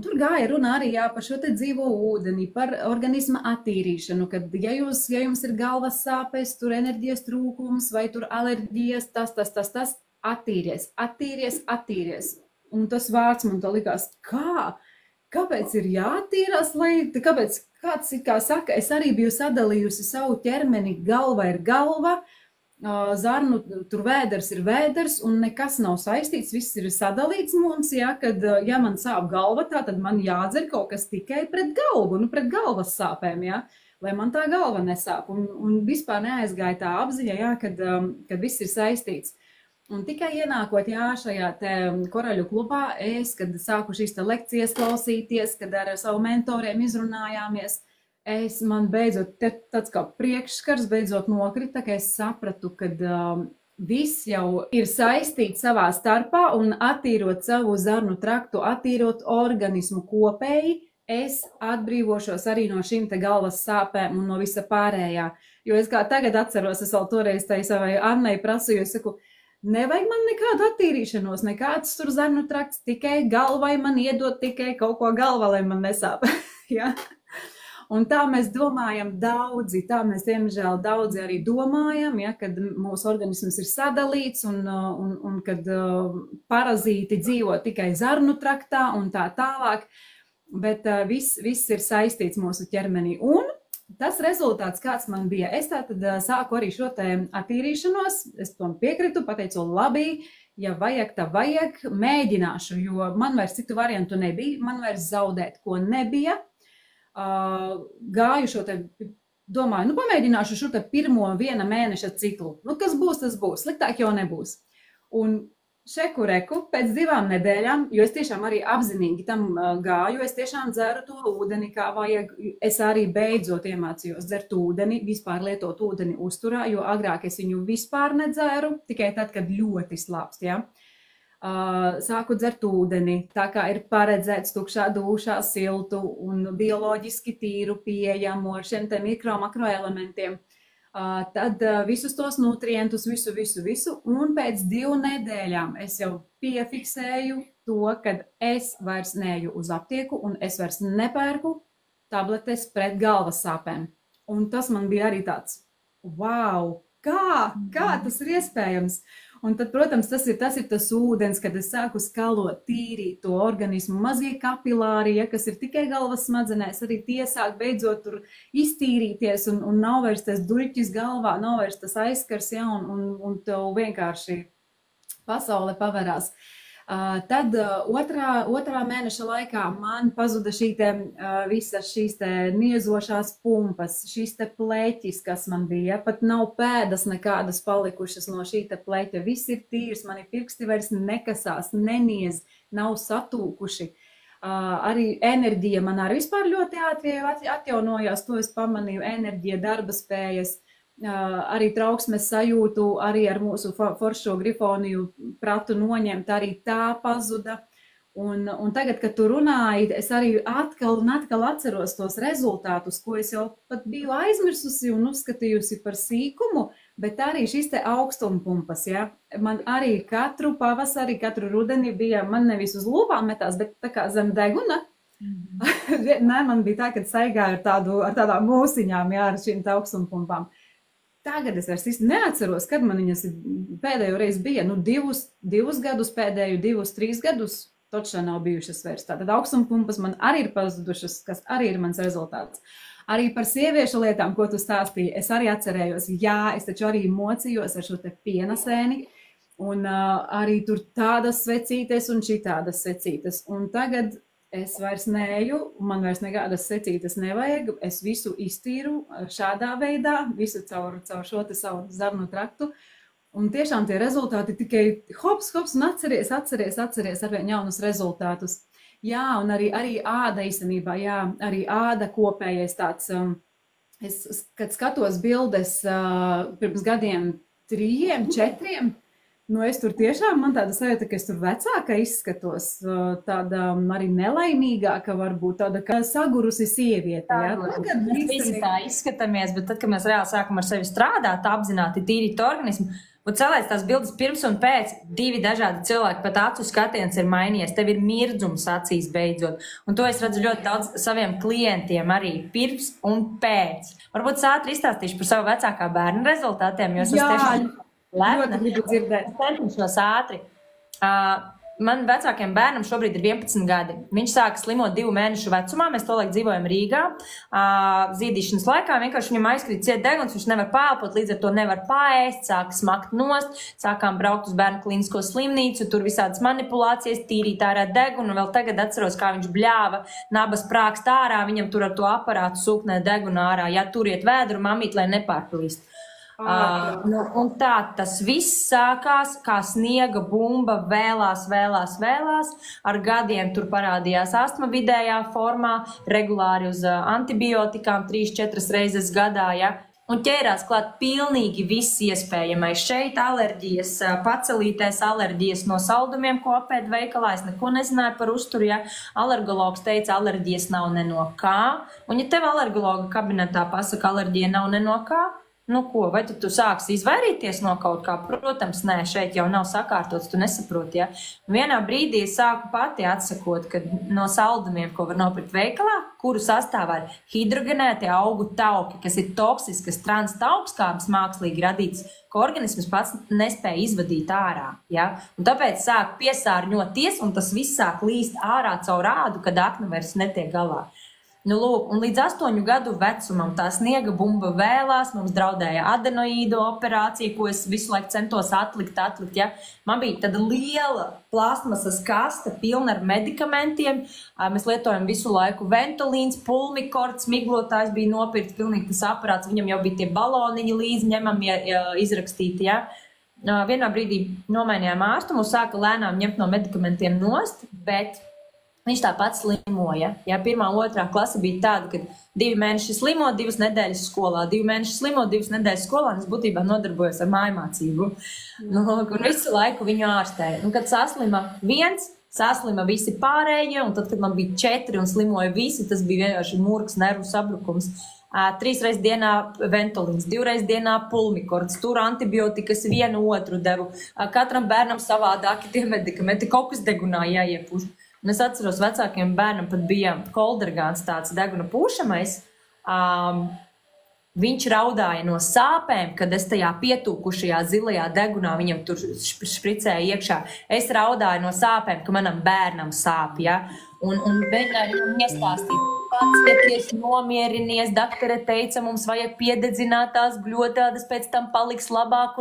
tur gāja runa arī jā, par šo te dzīvo ūdeni, par organisma attīrīšanu, kad ja jums ir galvas sāpes, tur enerģijas trūkums vai tur alerģijas, tas, attīries. Un tas vārds man to likās, kāpēc ir jāattīrās, kāpēc kāds it kā saka, es arī biju sadalījusi savu ķermeni, galva ir galva, zarnu, tur vēders ir vēders, un nekas nav saistīts, viss ir sadalīts mums, ja, kad, ja man sāp galva, tā tad man jādzer kaut kas tikai pret galvu, nu pret galvas sāpēm, ja, lai man tā galva nesāp, un vispār neaizgāja tā apziņa, ja, kad viss ir saistīts. Un tikai ienākot, jā, šajā te koraļu klubā, kad sāku šīs te lekcijas klausīties, kad ar savu mentoriem izrunājāmies, man beidzot tāds kā priekšskars beidzot nokrita, ka es sapratu, ka viss jau ir saistīts savā starpā un attīrot savu zarnu traktu, attīrot organismu kopēji, es atbrīvošos arī no šīm te galvas sāpēm un no visa pārējā. Jo es kā tagad atceros, es vēl toreiz tai savai Annai prasīju, es saku, nevajag man nekādu attīrīšanos, nekāds tur zarnu trakts, tikai galvai man iedot tikai kaut ko galvā, lai man nesāp. Ja? Un tā mēs domājam daudzi, tā mēs diemžēl daudzi arī domājam, ja, kad mūsu organisms ir sadalīts un kad parazīti dzīvo tikai zarnu traktā un tā tālāk, bet viss ir saistīts mūsu ķermenī. Un tas rezultāts, kāds man bija, es tātad sāku arī šo te attīrīšanos, es tom piekritu, pateicu labi, ja vajag, tā vajag, mēģināšu, jo man vairs citu variantu nebija, man vairs zaudēt, ko nebija. Gāju šo te, domāju, nu pamēģināšu šo te pirmo viena mēneša ciklu. Nu, kas būs, tas būs, sliktāk jau nebūs. Un šeku reku pēc 2 nedēļām, jo es tiešām arī apzinīgi tam gāju, es tiešām dzeru to ūdeni, kā vajag. Es arī beidzot iemācījos dzert ūdeni, vispār lietot ūdeni uzturā, jo agrāk es viņu vispār nedzēru, tikai tad, kad ļoti slāpst, ja. Sāku dzert ūdeni, tā kā ir paredzēts tukšā dūšā siltu un bioloģiski tīru pieejamu ar šiem te mikro-makroelementiem. Tad visus tos nutrientus, visu, un pēc 2 nedēļām es jau piefiksēju to, kad es vairs neju uz aptieku un es vairs nepērku tabletes pret galvas sāpēm. Un tas man bija arī tāds, wow, kā tas ir iespējams? Un tad, protams, tas ir tas ūdens, kad es sāku skalot, tīrīt to organismu, mazie kapilāri, ja, kas ir tikai galvas smadzenēs, arī tie sāk beidzot tur iztīrīties un nav vairs tas duļķis galvā, nav vairs tas aizskars, ja, un tev vienkārši pasaule paverās. Tad otrā mēneša laikā man pazuda visas šīs niezošās pumpas, šīs te pleķis, kas man bija. Pat nav pēdas nekādas palikušas no šī te pleķa. Viss ir tīrs, mani pirksti vairs nekasās, neniez, nav satūkuši. Arī enerģija man arī vispār ļoti ātri atjaunojās, to es pamanīju, enerģija, darba spējas. Arī trauksmes sajūtu, arī ar mūsu foršo grifoniju pratu noņemt, arī tā pazuda. Un tagad, kad tu runāji, es arī atkal un atkal atceros tos rezultātus, ko es jau pat biju aizmirsusi un uzskatījusi par sīkumu, bet arī šis te augstumpumpas, ja. Man arī katru pavasari, katru rudeni bija, man nevis uz lūpām metās, bet tā kā zem deguna. Nē, man bija tā, kad saigāju ar tādām mūsiņām, jā, ar šīm te augstumpumpām. Tagad es vairs neatceros, kad man viņas pēdējo reizi bija, divus gadus pēdēju, 2-3 gadus, točā nav bijušas vairs. Tātad augstumpumpas man arī ir pazudušas, kas arī ir mans rezultāts. Arī par sieviešu lietām, ko tu stāstīji, es arī atcerējos, jā, es taču arī mocījos ar šo te piena sēni, un arī tur tādas svecītes un šitādas svecītes. Un tagad es vairs neeju, man vairs nekādas secītes nevajag, es visu iztīru šādā veidā, visu caur šo te savu zarnu traktu, un tiešām tie rezultāti tikai hops, un atceries arvien jaunus rezultātus. Jā, un arī āda īstenībā, jā, arī āda kopējais tāds, es, kad skatos bildes pirms gadiem 3, 4, es tur tiešām, man tāda sajūta, ka es tur vecāka izskatos, tāda arī nelaimīgāka, varbūt tāda, kā sagurusi sieviete. Ja? Mēs visi tā izskatāmies, bet tad, kad mēs reāli sākam ar sevi strādāt, apzināti tīrīt organismu, un celēs tās bildes pirms un pēc, 2 dažādi cilvēki, pat acu skatiens ir mainījies, tev ir mirdzums acīs beidzot. Un to es redzu ļoti daudz saviem klientiem arī pirms un pēc. Varbūt ātri izstāstīšu par savu vecākā bērna rezultātiem, jo es tiešām ļoti gribu dzirdēt. Centīšos ātri. Man vecākiem bērnam šobrīd ir 11 gadi. Viņš sāka slimot 2 mēnešu vecumā. Mēs tolaik dzīvojam Rīgā. Zīdīšanas laikā vienkārši viņam aizkrīt ciet deguns, viņš nevar pāelpot, līdz ar to nevar paēst, sāka smakt nost, sākām braukt uz bērnu klīnisko slimnīcu, tur visādas manipulācijas, tīrīt ārā degunu, vēl tagad atceros, kā viņš bļāva, nabas prākst ārā, viņam tur ar to aparātu sūknē degunu ārā, ja turiet vēdru, mamīt, lai nepārplīst. Un tā tas viss sākās kā sniega bumba, vēlās. Ar gadiem tur parādījās astma vidējā formā, regulāri uz antibiotikām 3-4 reizes gadā, ja? Un ķērās klāt pilnīgi viss iespējamais. Šeit alerģijas, pacelīties alerģijas no saldumiem, ko apēd veikalā. Es neko nezināju par uzturu, ja alergologs teica, alerģijas nav ne no kā. Un ja tev alergologa kabinetā pasaka, alerģija nav ne no kā, vai tu sāksi izvairīties no kaut kā? Protams, nē, šeit jau nav sakārtots, tu nesaproti, ja? Vienā brīdī es sāku pati atsakot, ka no saldumiem, ko var nopirkt veikalā, kuru sastāvā ir hidrogenēti augu tauki, kas ir toksiskas transtaugskābes mākslīgi radītas, ko organisms pats nespēja izvadīt ārā, ja? Un tāpēc sāk piesārņoties, un tas viss sāk līst ārā caur ādu, kad akna vairs netiek galā. Lūk, un līdz 8 gadu vecumam tā sniega bumba vēlās, mums draudēja adenoīdu operācija, ko es visu laiku centos atlikt, ja. Man bija tāda liela plastmasas kaste pilna ar medikamentiem, mēs lietojam visu laiku ventolīns, pulmikords, miglotājs bija nopirkt, pilnīgi tas aparāts, viņam jau bija tie baloniņi līdz ņemamie izrakstīti, ja. Vienā brīdī nomainījām ārstu, mūs sāka lēnām ņemt no medikamentiem nost, bet viņš tāpat slimoja. Ja, 1. un 2. klase bija tāda, ka 2 mēneši slimo, 2 nedēļas skolā. 2 mēneši slimo, 2 nedēļas skolā, un es būtībā nodarbojos ar mājmācību. Un visu laiku viņu ārstēja. Un kad saslima 1, saslima visi pārējie, un tad, kad man bija 4 un slimoja visi, tas bija vienkārši murgs nervu sabrukums. 3 reizes dienā ventolīns, 2 reizes dienā pulmikords, tur antibiotikas 1 otru devu. Katram bērnam savādāki tie medikamenti, kaut kas degunā jāiepūš. Un es atceros, vecākiem bērnam pat bija koldergāns tāds deguna pūšamais. Viņš raudāja no sāpēm, kad es tajā pietūkušajā zilajā degunā viņam tur špricēja iekšā. Es raudāju no sāpēm, ka manam bērnam sāp, ja? Un viņi iestāstīja, pacieties, nomierinies, daktore teica, mums vajag piededzinātās bļotādas, pēc tam paliks labāk.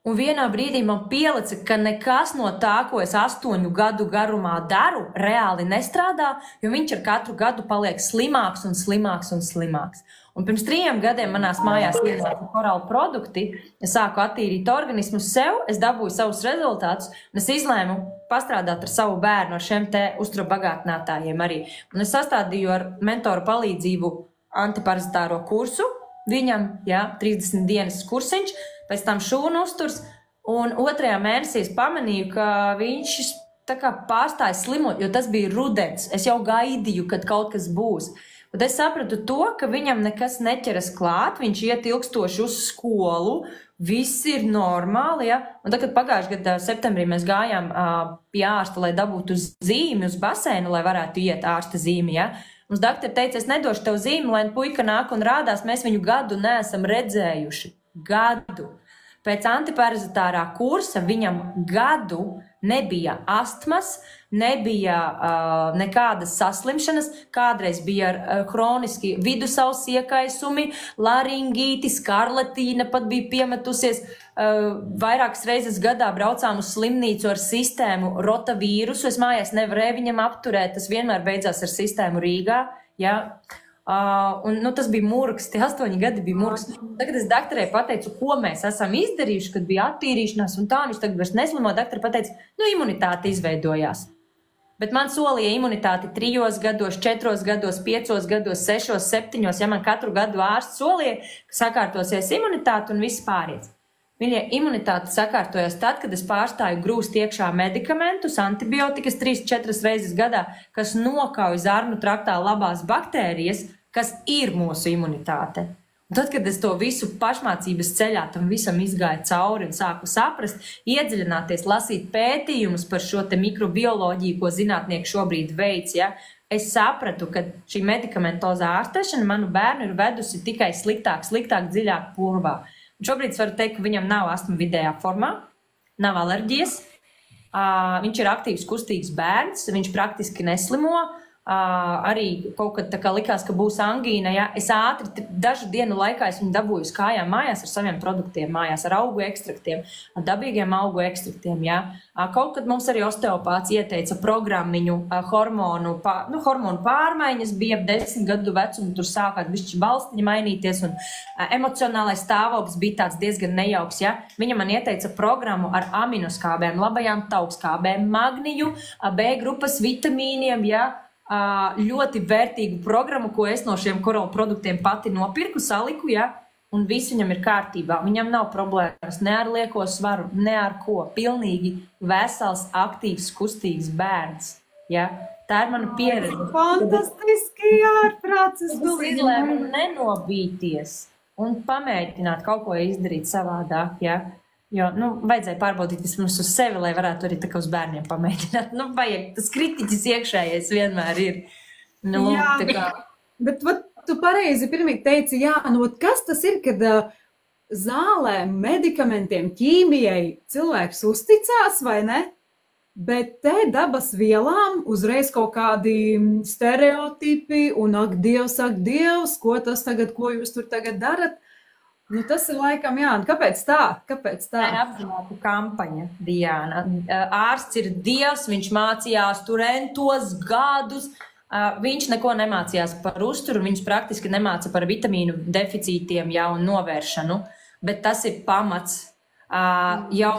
Un vienā brīdī man pielica, ka nekas no tā, ko es 8 gadu garumā daru, reāli nestrādā, jo viņš ar katru gadu paliek slimāks un slimāks un slimāks. Un pirms 3 gadiem manās mājās ienāca korāli produkti, es sāku attīrīt organismu sev, es dabūju savus rezultātus, un es izlēmu pastrādāt ar savu bērnu, ar šiem te uzturbagātinātājiem arī. Un es sastādīju ar mentoru palīdzību antiparazitāro kursu, viņam, 30 dienas kursiņš, pēc tam šūnu uzturs, un 2. mēnesī es pamanīju, ka viņš tā kā pārstāja slimot, jo tas bija rudens. Es jau gaidīju, kad kaut kas būs. Bet es sapratu to, ka viņam nekas neķeras klāt, viņš iet ilgstoši uz skolu, viss ir normāli, ja? Un tad, kad pagājušajā gadā septembrī mēs gājām pie ārsta, lai dabūtu zīmi uz baseinu, lai varētu iet ārsta zīmi, ja? Mums doktori teica, es nedošu tev zīmi, lai puika nāk un rādās, mēs viņu gadu neesam redzējuši. Gadu. Pēc antiparazitārā kursa viņam gadu nebija astmas, nebija nekādas saslimšanas, kādreiz bija hroniski vidusauss iekaisumi, laringīti, skarlatīna pat bija piemetusies. Vairākas reizes gadā braucām uz slimnīcu ar sistēmu rotavīrusu. Es mājās nevarēju viņam apturēt, tas vienmēr beidzās ar sistēmu Rīgā. Ja? Un, tas bija murgs, tie 8 gadi bija murgs. Tagad es doktorei pateicu, ko mēs esam izdarījuši, kad bija attīrīšanās un tā, un viņš tagad vairs neslimo. Doktori pateica, imunitāte izveidojās. Bet man solīja imunitāti 3 gados, 4 gados, 5 gados, 6, 7, ja man katru gadu ārsts solīja, ka sakārtosies imunitāte un viss pāriet. Viņa imunitāte sakārtojās tad, kad es pārstāju grūst iekšā medikamentus, antibiotikas 3-4 reizes gadā, kas nokauj zarnu traktā labās baktērijas, kas ir mūsu imunitāte. Un tad, kad es to visu pašmācības ceļā tam visam izgāju cauri un sāku saprast, iedziļināties, lasīt pētījumus par šo te mikrobioloģiju, ko zinātnieki šobrīd veic, ja, es sapratu, ka šī medikamentozā ārstēšana manu bērnu ir vedusi tikai sliktāk, dziļāk purvā. Un šobrīd es varu teikt, ka viņam nav astma vidējā formā, nav alerģijas, viņš ir aktīvs, kustīgs bērns, viņš praktiski neslimo, arī kaut kad tā kā likās, ka būs angīna, ja? Es ātri, dažu dienu laikā es viņu dabūju uz kājām mājās ar saviem produktiem, mājās ar augu ekstraktiem, ar dabīgiem augu ekstraktiem, ja? Kaut kad mums arī osteopāts ieteica programmiņu, hormonu pārmaiņas, bija ap 10 gadu vecumu, tur sākāt bišķi balstiņi mainīties, un emocionālais stāvoklis bija tāds diezgan nejauks, ja? Viņa man ieteica programmu ar aminoskābēm, labajām taukskābēm, magniju, B grupas vitamīniem, ja? Ļoti vērtīgu programmu, ko es no šiem korālu produktiem pati nopirku, saliku, ja? Un viss viņam ir kārtībā. Viņam nav problēmas ne ar lieko svaru, ne ar ko. Pilnīgi vesels, aktīvs, kustīgs bērns. Ja? Tā ir mana pieredze. Fantastiski, ārprāts. Es izlēmu nenobīties un pamēģināt kaut ko izdarīt savādāk, ja? Jo, vajadzēja pārbaudīt vismaz uz sevi, lai varētu arī tā kā uz bērniem pamēģināt. Vajag, tas kritiķis iekšējais vienmēr ir. Jā, tā kā... bet tu pareizi pirmīt teici, kas tas ir, kad zālēm, medikamentiem, ķīmijai cilvēks uzticās, vai ne? Bet te dabas vielām uzreiz kaut kādi stereotipi un ak Dievs, ko jūs tur tagad darat? Tas ir laikam, kāpēc tā? Tā ir apzināta kampaņa, Diana. Ārsts ir Dievs, viņš mācījās tur entos gadus. Viņš neko nemācījās par uzturu, viņš praktiski nemāca par vitamīnu deficītiem un novēršanu, bet tas ir pamats. Jau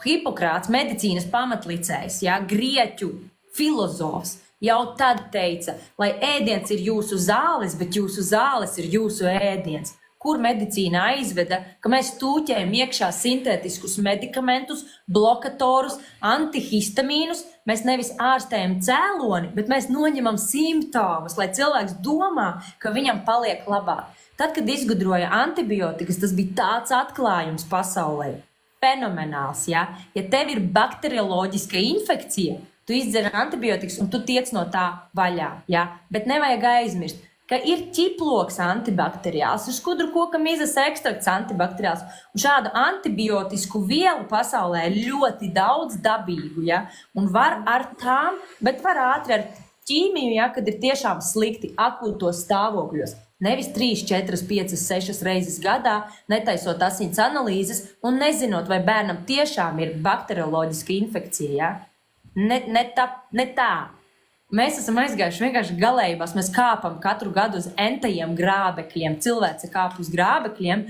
Hipokrāts, medicīnas pamatlicējs, grieķu filozofs, jau tad teica, lai ēdiens ir jūsu zāles, bet jūsu zāles ir jūsu ēdiens. Kur medicīna aizveda, ka mēs tūķējam iekšā sintētiskus medikamentus, blokatorus, antihistamīnus. Mēs nevis ārstējam cēloni, bet mēs noņemam simptomus, lai cilvēks domā, ka viņam paliek labāk. Tad, kad izgudroja antibiotikas, tas bija tāds atklājums pasaulē. Fenomenāls, ja? Ja tev ir bakterioloģiska infekcija, tu izdzer antibiotikas un tu tiec no tā vaļā, ja? Bet nevajag aizmirst, ka ir ķiploks antibakteriāls, ir skudru koka mizas ekstrakts antibakteriāls. Un šādu antibiotisku vielu pasaulē ir ļoti daudz dabīgu, ja? Un var ar tām, bet var ātri ar ķīmiju, ja, kad ir tiešām slikti akūtos stāvokļos. Nevis 3, 4, 5, 6 reizes gadā, netaisot asins analīzes un nezinot, vai bērnam tiešām ir bakterioloģiska infekcija. Ja? Ne tā. Mēs esam aizgājuši vienkārši galējībās. Mēs kāpam katru gadu uz entajiem grābekļiem. Cilvēce kāp uz grābekļiem.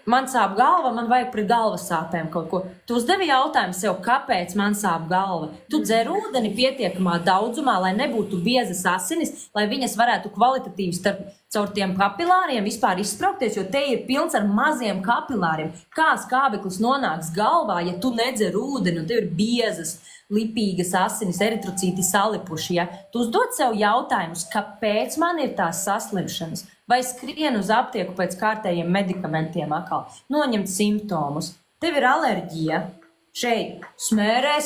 Man sāp galva, man vajag pret galvas sāpēm kaut ko. Tu uzdevi jautājumu sev, kāpēc man sāp galva? Tu dzer ūdeni pietiekamā daudzumā, lai nebūtu biezas asinis, lai viņas varētu kvalitatīvi caur tiem kapilāriem vispār izspraukties, jo te ir pilns ar maziem kapilāriem. Kā skābeklis nonāks galvā, ja tu nedzer ūdeni un tev ir biezas, lipīgas asinis, eritrocīti salipuši? Ja? Tu uzdod sev jautājumus, kāpēc man ir tās saslimšanas? Vai skrien uz aptieku pēc kārtējiem medikamentiem atkal, noņemt simptomus. Tev ir alerģija. Šeit smērē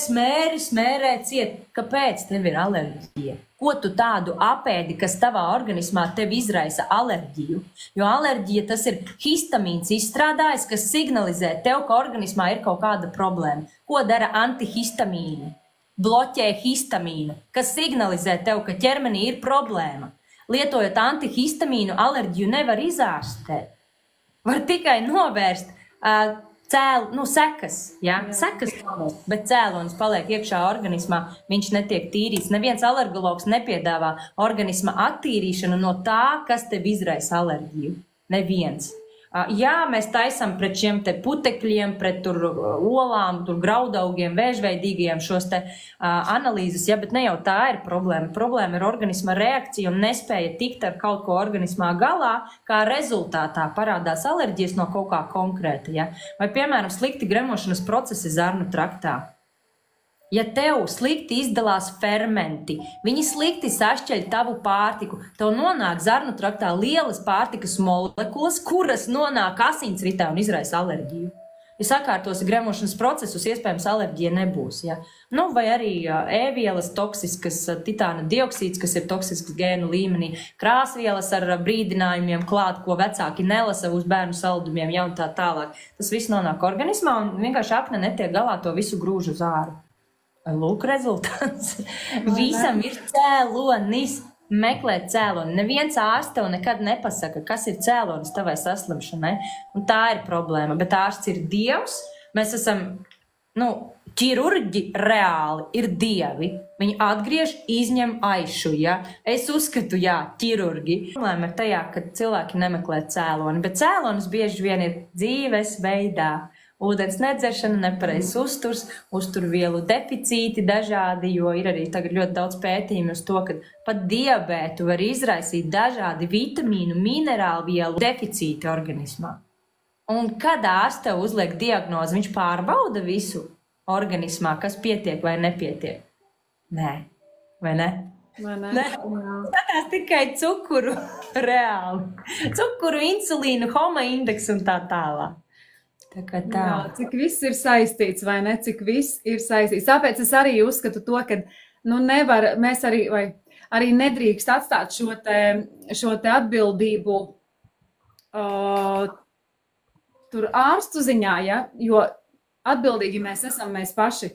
ciet. Kāpēc tev ir alerģija? Ko tu tādu apēdi, kas tavā organismā tev izraisa alerģiju? Jo alerģija tas ir histamīns izstrādājis, kas signalizē tev, ka organismā ir kaut kāda problēma. Ko dara antihistamīni? Bloķē histamīnu, kas signalizē tev, ka ķermenī ir problēma. Lietojot antihistamīnu, alerģiju nevar izārstēt. Var tikai novērst sekas. Ja? Sekas novērst, bet cēlonis paliek iekšā organismā, viņš netiek tīrīts. Neviens alergologs nepiedāvā organisma attīrīšanu no tā, kas tev izraisa alerģiju. Neviens. Jā, mēs taisam pret šiem te putekļiem, pret tur olām, tur graudaugiem, vēžveidīgajiem šos te analīzes, ja, bet ne jau tā ir problēma. Problēma ir organisma reakcija un nespēja tikt ar kaut ko organismā galā, kā rezultātā parādās alerģijas no kaut kā konkrēta. Ja. Vai, piemēram, slikti gremošanas procesi zarnu traktā. Ja tev slikti izdalās fermenti, viņi slikti sašķeļ tavu pārtiku, tev nonāk zarnu traktā lielas pārtikas molekulas, kuras nonāk asinsritē un izraisa alerģiju. Ja sakārtosi gremošanas procesus, iespējams alerģija nebūs. Ja? Nu, vai arī E-vielas toksiskas, titāna dioksīds, kas ir toksisks gēnu līmenī, krāsvielas ar brīdinājumiem klāt, ko vecāki nelasa uz bērnu saldumiem, ja un tā tālāk. Tas viss nonāk organismā un vienkārši akne netiek galā, to visu grūž uz āru. Lūk, rezultāts. Visam ir cēlonis. Meklēt cēloni. Neviens ārsts tev nekad nepasaka, kas ir cēlonis tavai saslimšanai. Un tā ir problēma. Bet ārsts ir dievs. Mēs esam, ķirurģi reāli ir dievi. Viņi atgriež, izņem aišu, ja? Es uzskatu, jā, ķirurģi. Problēma ir tajā, ka cilvēki nemeklē cēloni. Bet cēlonis bieži vien ir dzīves veidā. Ūdens nedzeršana, nepareizs uzturs, uzturvielu deficīti dažādi, jo ir arī tagad ļoti daudz pētījumu uz to, ka pat diabētu var izraisīt dažādi vitamīnu, minerālu vielu deficīti organismā. Un kad ārsts tev uzliek diagnozi, viņš pārbauda visu organismā, kas pietiek vai nepietiek? Nē, vai ne? Ne? Skatās tikai cukuru reāli. Cukuru, insulīnu, homa indeksu un tā tālāk. Tā. Jā, cik viss ir saistīts, vai ne? Cik viss ir saistīts. Tāpēc es arī uzskatu to, ka mēs arī nedrīkst atstāt šo te atbildību tur ārstu ziņā, ja? Jo atbildīgi mēs esam mēs paši.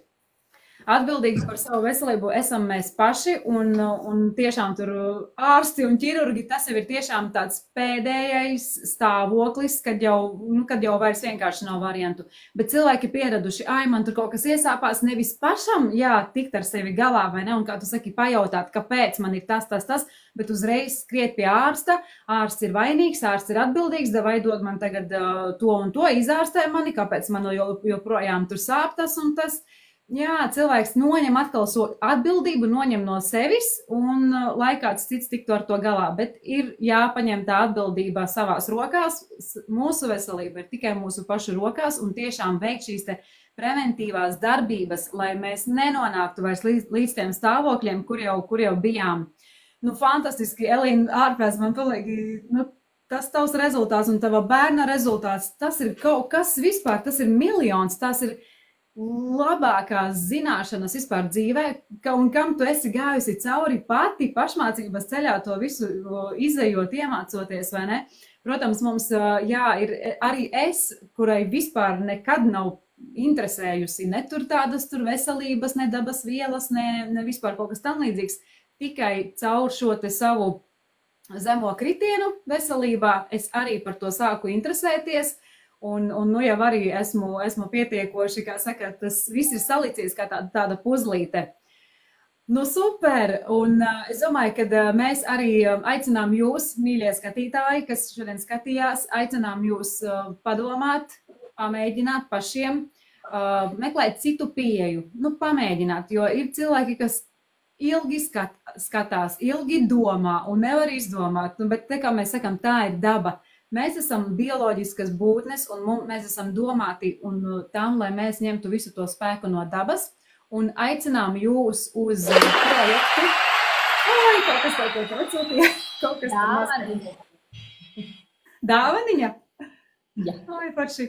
Atbildīgi par savu veselību esam mēs paši, un tiešām tur ārsti un ķirurgi, tas jau ir tiešām tāds pēdējais stāvoklis, kad jau vairs vienkārši nav variantu. Bet cilvēki pieraduši, man tur kaut kas iesāpās, nevis pašam, tikt ar sevi galā, vai ne, un kā tu saki, pajautāt, kāpēc man ir tas, bet uzreiz skriet pie ārsta, ārsts ir vainīgs, ārsts ir atbildīgs, vai dod man tagad to un to, izārstē mani, kāpēc man joprojām tur sāp tas un tas. Jā, cilvēks noņem atkal atbildību, noņem no sevis, un lai kāds cits tiktu ar to galā, bet ir jāpaņem tā atbildība savās rokās. Mūsu veselība ir tikai mūsu pašu rokās, un tiešām veikt šīs te preventīvās darbības, lai mēs nenonāktu vairs līdz tiem stāvokļiem, kur jau bijām. Fantastiski, Elīna, ārprāts man paliek, tas tavs rezultāts un tava bērna rezultāts, tas ir kaut kas vispār, tas ir miljons, tas ir labākās zināšanas vispār dzīvē, un kam tu esi gājusi cauri pati pašmācības ceļā to visu izejot, iemācoties, vai ne? Protams, mums, ir arī es, kurai vispār nekad nav interesējusi ne tur tādas veselības, ne dabas vielas, ne vispār kaut kas tam līdzīgs, tikai caur šo te savu zemo kritienu veselībā, es arī par to sāku interesēties. Un nu jau arī esmu pietiekoši, kā saka, tas viss ir salicies kā tāda puzlīte. Nu, super! Un es domāju, ka mēs arī aicinām jūs, mīļie skatītāji, kas šodien skatījās, aicinām jūs padomāt, pamēģināt pašiem, meklēt citu pieeju. Nu, pamēģināt, jo ir cilvēki, kas ilgi skatās, ilgi domā un nevar izdomāt. Nu, bet te, kā mēs sakam, tā ir daba. Mēs esam bioloģiskas būtnes un mēs esam domāti un tam, lai mēs ņemtu visu to spēku no dabas un aicinām jūs uz projektu. Oi, kaut kas tā atsūtīja. Kaut kas tā Dāvaniņa? Jā. Oi, parši.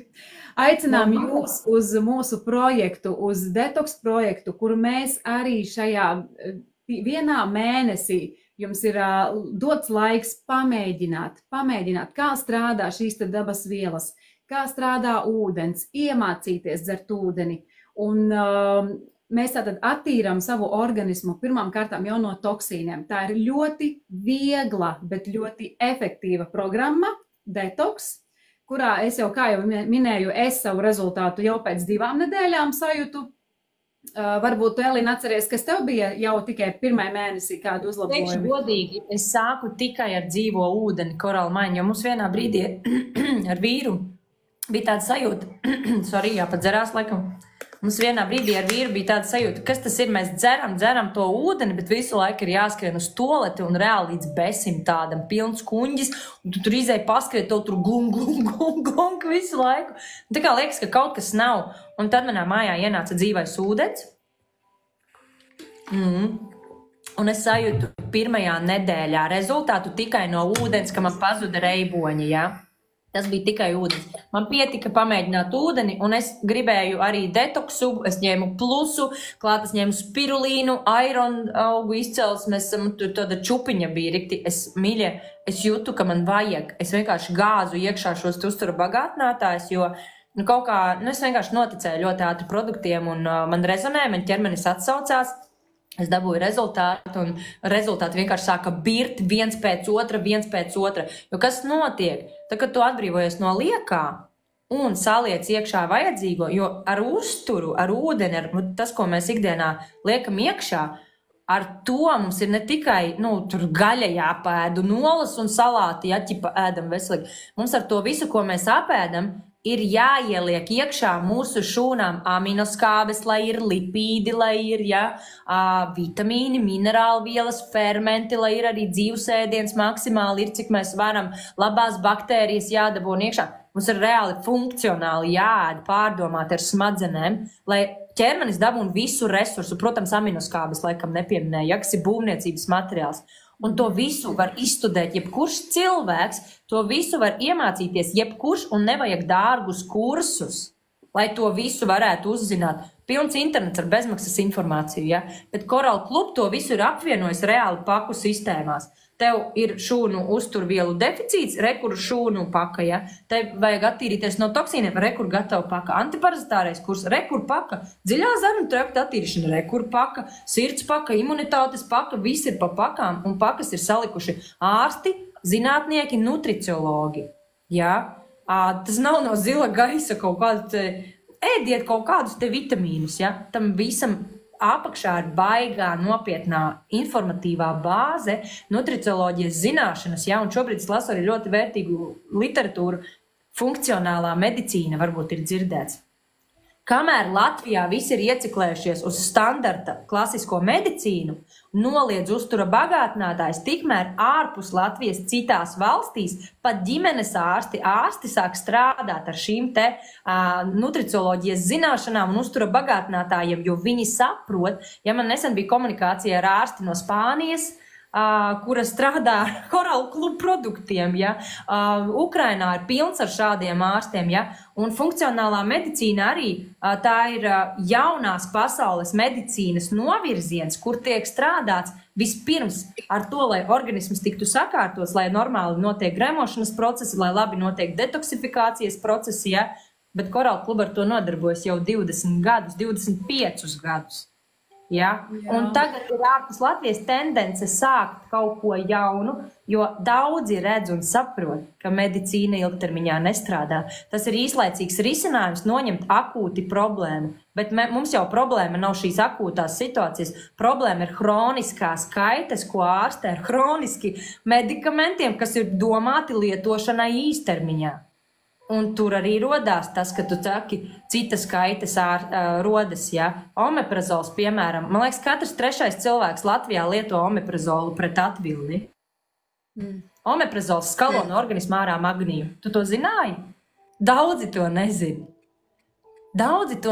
Aicinām jūs uz mūsu projektu, uz detoks projektu, kur mēs arī šajā vienā mēnesī jums ir dots laiks pamēģināt, kā strādā šīs te dabas vielas, kā strādā ūdens, iemācīties dzert ūdeni. Un mēs tātad attīram savu organismu pirmām kārtām jau no toksīniem. Tā ir ļoti viegla, bet ļoti efektīva programma, detoks, kurā es jau, kā jau minēju, es savu rezultātu jau pēc 2 nedēļām sajūtu. Varbūt tu, Elīna, atceries, kas tev bija jau tikai 1. mēnesī kādu uzlabojumu? Teikšu godīgi, es sāku tikai ar dzīvo ūdeni, korālmaiņu, jo mums vienā brīdī ar vīru bija tāda sajūta, sorry, jāpadzerās laikam, mums vienā brīdī ar vīru bija tāda sajūta, kas tas ir, mēs dzeram to ūdeni, bet visu laiku ir jāskrien uz toleti un reāli līdz besim tādam pilns kuņģis, un tu tur izēji paskriet, tev tur glung visu laiku. Un tā kā liekas, ka kaut kas nav. Un tad manā mājā ienāca dzīvais ūdens. Un es sajūtu 1. nedēļā rezultātu tikai no ūdens, ka man pazuda reiboņi, ja? Tas bija tikai ūdens. Man pietika pamēģināt ūdeni, un es gribēju arī detoksu, es ņēmu plusu, klāt es ņēmu spirulīnu, iron augu izcelsmes, tur tāda čupiņa bija rikti. Es jūtu, ka man vajag. Es vienkārši gāzu iekšā šos uztura bagātinātājus, jo kaut kā, es vienkārši noticēju ļoti ātri produktiem, un man rezonē, man ķermenis atsaucās. Es dabūju rezultātu, un rezultāti vienkārši sāka birt viens pēc otra. Jo kas notiek? Tad, kad tu atbrīvojies no liekā un saliec iekšā vajadzīgo, jo ar uzturu, ar ūdeni, ar tas, ko mēs ikdienā liekam iekšā, ar to mums ir ne tikai tur gaļa jāpēd, nolas un salāti jāķipa ēdam veselīgi. Mums ar to visu, ko mēs apēdam, ir jāieliek iekšā mūsu šūnām aminoskābes, lai ir lipīdi, lai ir vitamīni, minerālvielas, fermenti, lai ir arī dzīvsēdiens maksimāli ir, cik mēs varam, labās baktērijas jādabūna iekšā. Mums ir reāli funkcionāli jāēd, pārdomāt ar smadzenēm, lai ķermenis dabūna visu resursu, protams, aminoskābes laikam nepieminēja, kas ir būvniecības materiāls. Un to visu var izstudēt jebkurš cilvēks, to visu var iemācīties jebkurš un nevajag dārgus kursus, lai to visu varētu uzzināt. Pilns internets ar bezmaksas informāciju, ja? Bet Coral Club to visu ir apvienojis reāli paku sistēmās. Tev ir šūnu uzturvielu deficīts, rekur šūnu paka, ja? Tev vajag attīrīties no toksīniem, rekur gatava paka, antiparazitārais kurs, rekur paka, dziļā zarnu trakta attīrīšana, rekur paka, sirds paka, imunitātes paka, viss ir pa pakām, un pakas ir salikuši ārsti, zinātnieki, nutriciologi, ja? Tas nav no zila gaisa kaut kādu, ēdiet kaut kādus te vitamīnus, ja? Tam visam apakšā ir baigā nopietnā informatīvā bāze, nutricioloģijas zināšanas, ja, un šobrīd es lasu arī ļoti vērtīgu literatūru, funkcionālā medicīna varbūt ir dzirdēts. Kamēr Latvijā visi ir ieciklējušies uz standarta klasisko medicīnu, noliedz uztura bagātinātājs, tikmēr ārpus Latvijas citās valstīs pat ģimenes ārsti sāk strādāt ar šīm te nutricioloģijas zināšanām un uztura bagātinātājiem, jo viņi saprot, ja man nesen bija komunikācija ar ārsti no Spānijas, kura strādā ar Coral Club produktiem, ja? Ukrainā ir pilns ar šādiem ārstiem, ja? Un funkcionālā medicīna arī tā ir jaunās pasaules medicīnas novirziens, kur tiek strādāts vispirms ar to, lai organisms tiktu sakārtots, lai normāli notiek gremošanas procesi, lai labi notiek detoksifikācijas procesi, ja? Bet Coral Club ar to nodarbojas jau 20 gadus, 25 gadus. Ja? Un tagad ir ārpus Latvijas tendence sākt kaut ko jaunu, jo daudzi redz un saprot, ka medicīna ilgtermiņā nestrādā. Tas ir īslaicīgs risinājums noņemt akūti problēmu, bet mums jau problēma nav šīs akūtās situācijas. Problēma ir hroniskās kaites, ko ārstē ar hroniski medikamentiem, kas ir domāti lietošanai īstermiņā. Un tur arī rodās tas, ka tu saki, citas kaitas rodas, ja. Omeprazols, piemēram, man liekas, katrs 3. cilvēks Latvijā lieto omeprazolu pret atvilni. Omeprazols skalo no organisma ārā magniju. Tu to zināji? Daudzi to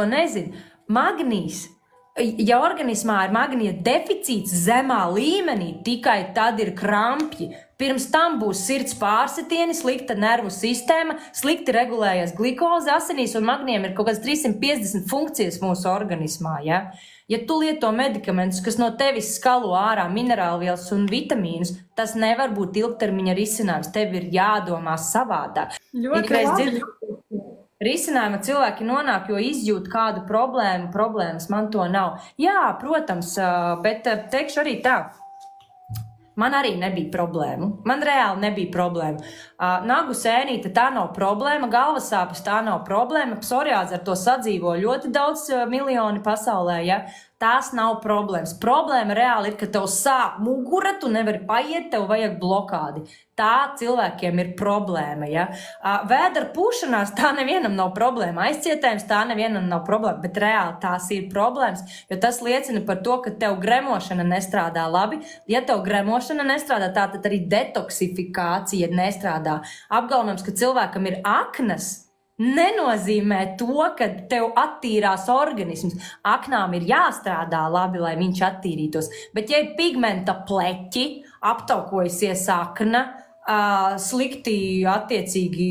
nezin. Magnijs, ja organismā ir magnija deficīts zemā līmenī, tikai tad ir krampji. Pirms tam būs sirds pārsitieni, slikta nervu sistēma, slikti regulējas glikoze asinīs un magnijam ir kaut kāds 350 funkcijas mūsu organismā. Ja? Ja tu lieto medikamentus, kas no tevis skalo ārā minerālvielas un vitamīnus, tas nevar būt ilgtermiņa risinājums. Tev ir jādomā savādāk. Risinājuma cilvēki nonāk, jo izjūt kādu problēmas man to nav. Jā, protams, bet teikšu arī tā. Man arī nebija problēmu. Man reāli nebija problēma. Nagu sēnīte tā nav problēma, galvas sāpes tā nav problēma, psoriāze ar to sadzīvo ļoti daudz miljoni pasaulē, ja? Tās nav problēmas. Problēma reāli ir, ka tev sāp mugura, tu nevari paiet, tev vajag blokādi. Tā cilvēkiem ir problēma, ja? Vēdera pūšanās tā nevienam nav problēma, aizcietējums tā nevienam nav problēma, bet reāli tās ir problēmas, jo tas liecina par to, ka tev gremošana nestrādā labi. Ja tev gremošana nestrādā, tā tad arī detoksifikācija nestrādā. Apgalvojums, ka cilvēkam ir aknas, nenozīmē to, ka tev attīrās organisms. Aknām ir jāstrādā labi, lai viņš attīrītos. Bet ja ir pigmenta pleķi, aptaukojusies akna, slikti attiecīgi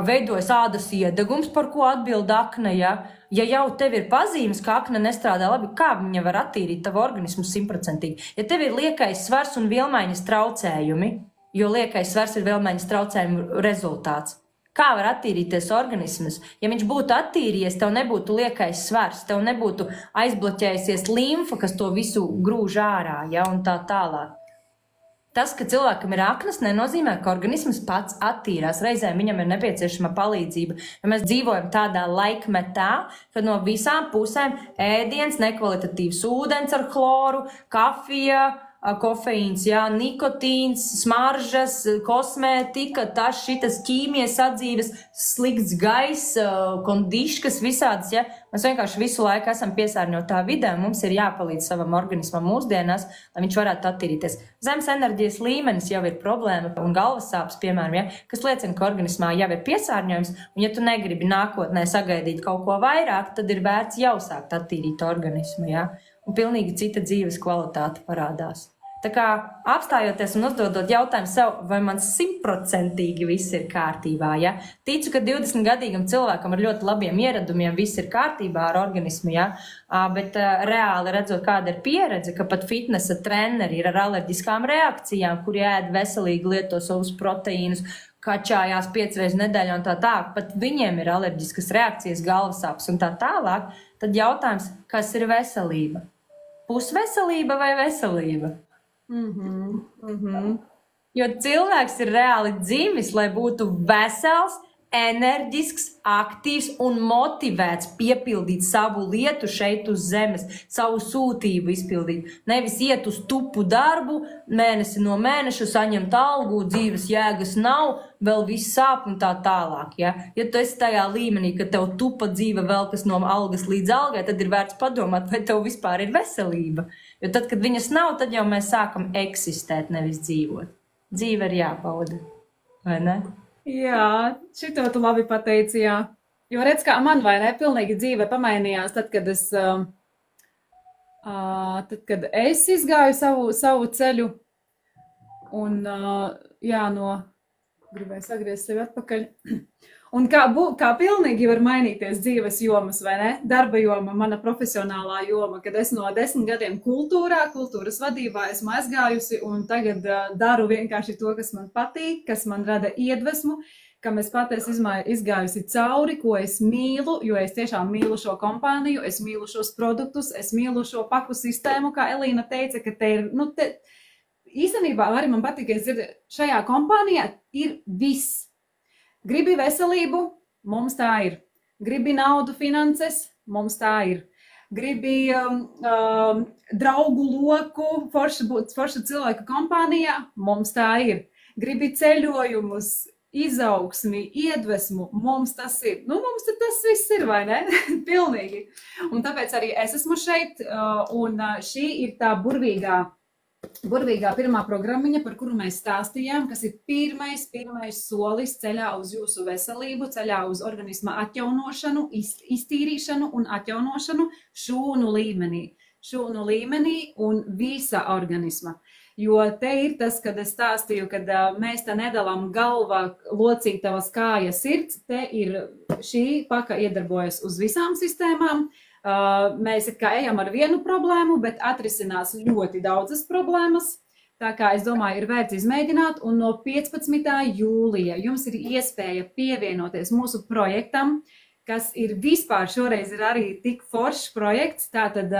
veidojas ādas iedegums, par ko atbild akna, ja jau tev ir pazīmes, ka akna nestrādā labi, kā viņa var attīrīt tavu organismu 100%? Ja tev ir liekais svars un vielmaiņas traucējumi, jo liekais svars ir vielmaiņas traucējumu rezultāts, kā var attīrīties organisms? Ja viņš būtu attīrījies, tev nebūtu liekais svars, tev nebūtu aizbloķējusies limfa, kas to visu grūž ārā, ja, un tā tālāk. Tas, ka cilvēkam ir aknas, nenozīmē, ka organisms pats attīrās. Reizēm viņam ir nepieciešama palīdzība. Ja mēs dzīvojam tādā laikmetā, kad no visām pusēm ēdiens, nekvalitatīvs ūdens ar chloru, kafija, kofeīns, jā, nikotīns, smaržas, kosmētika, tas šitas ķīmijas atdzīves, slikts gaiss, kondiškas visādas, ja. Mēs vienkārši visu laiku esam piesārņotā vidē, mums ir jāpalīdz savam organismam mūsdienās, lai viņš varētu attīrīties. Zemes enerģijas līmenis jau ir problēma un galvas sāpes, piemēram, ja, kas liecina, ka organismā jau ir piesārņojums, un ja tu negribi nākotnē sagaidīt kaut ko vairāk, tad ir vērts jau sākt attīrīt organismu, ja. Un pilnīgi cita dzīves kvalitāte parādās. Tā kā apstājoties un uzdodot jautājumu sev, vai man 100% viss ir kārtībā, ja? Ticu, ka 20-gadīgam cilvēkam ar ļoti labiem ieradumiem viss ir kārtībā ar organismu, ja? Bet reāli redzot, kāda ir pieredze, ka pat fitnesa treneri ir ar alerģiskām reakcijām, kuri ēd veselīgi, lieto savus proteīnus, kačājās 5 reizes nedēļā un tā tālāk, pat viņiem ir alerģiskas reakcijas, galvasāpes un tā tālāk, tad jautājums, kas ir veselība? Pusveselība vai veselība? Jo cilvēks ir reāli dzimis, lai būtu vesels, enerģisks, aktīvs un motivēts piepildīt savu lietu šeit uz zemes, savu sūtību izpildīt. Nevis iet uz tupu darbu, mēnesi no mēneša saņemt algu, dzīves jēgas nav, vēl viss sāp un tā tālāk. Ja, ja tu esi tajā līmenī, ka tev tupa dzīve vēl kas no algas līdz algai, tad ir vērts padomāt, vai tev vispār ir veselība. Jo tad, kad viņas nav, tad jau mēs sākam eksistēt, nevis dzīvot. Dzīve ir jābauda, vai ne? Jā, šito tu labi pateici, jā. Jo redz, kā man, vai ne, pilnīgi dzīve pamainījās tad, kad es izgāju savu ceļu un, jā, gribēju sagriezt sevi atpakaļ. Un kā pilnīgi var mainīties dzīves jomas, vai ne? Darba joma, mana profesionālā joma, kad es no 10 gadiem kultūras vadībā esmu aizgājusi un tagad daru vienkārši to, kas man patīk, kas man rada iedvesmu, kam es pat esmu izgājusi cauri, ko es mīlu, jo es tiešām mīlu šo kompāniju, es mīlu šos produktus, es mīlu šo paku sistēmu, kā Elīna teica, ka te ir, īstenībā arī man patīk, ka šajā kompānijā ir viss. Gribi veselību, mums tā ir. Gribi naudu, finanses, mums tā ir. Gribi draugu loku, forša cilvēka kompānijā, mums tā ir. Gribi ceļojumus, izaugsmi, iedvesmu, mums tas ir. Mums tas viss ir, vai ne? Pilnīgi. Un tāpēc arī es esmu šeit, un šī ir tā burvīgā pirmā programmiņa, par kuru mēs stāstījām, kas ir pirmais solis ceļā uz jūsu veselību, ceļā uz organisma atjaunošanu, iztīrīšanu un atjaunošanu šūnu līmenī un visa organisma. Jo te ir tas, kad es stāstīju, kad mēs te nedalām galvā, locītavas, kāja, sirds, te ir šī paka iedarbojas uz visām sistēmām. Mēs kā ejam ar vienu problēmu, bet atrisinās ļoti daudzas problēmas. Tā kā es domāju, ir vērts izmēģināt, un no 15. jūlija jums ir iespēja pievienoties mūsu projektam, kas ir vispār šoreiz ir arī tik foršs projekts, tātad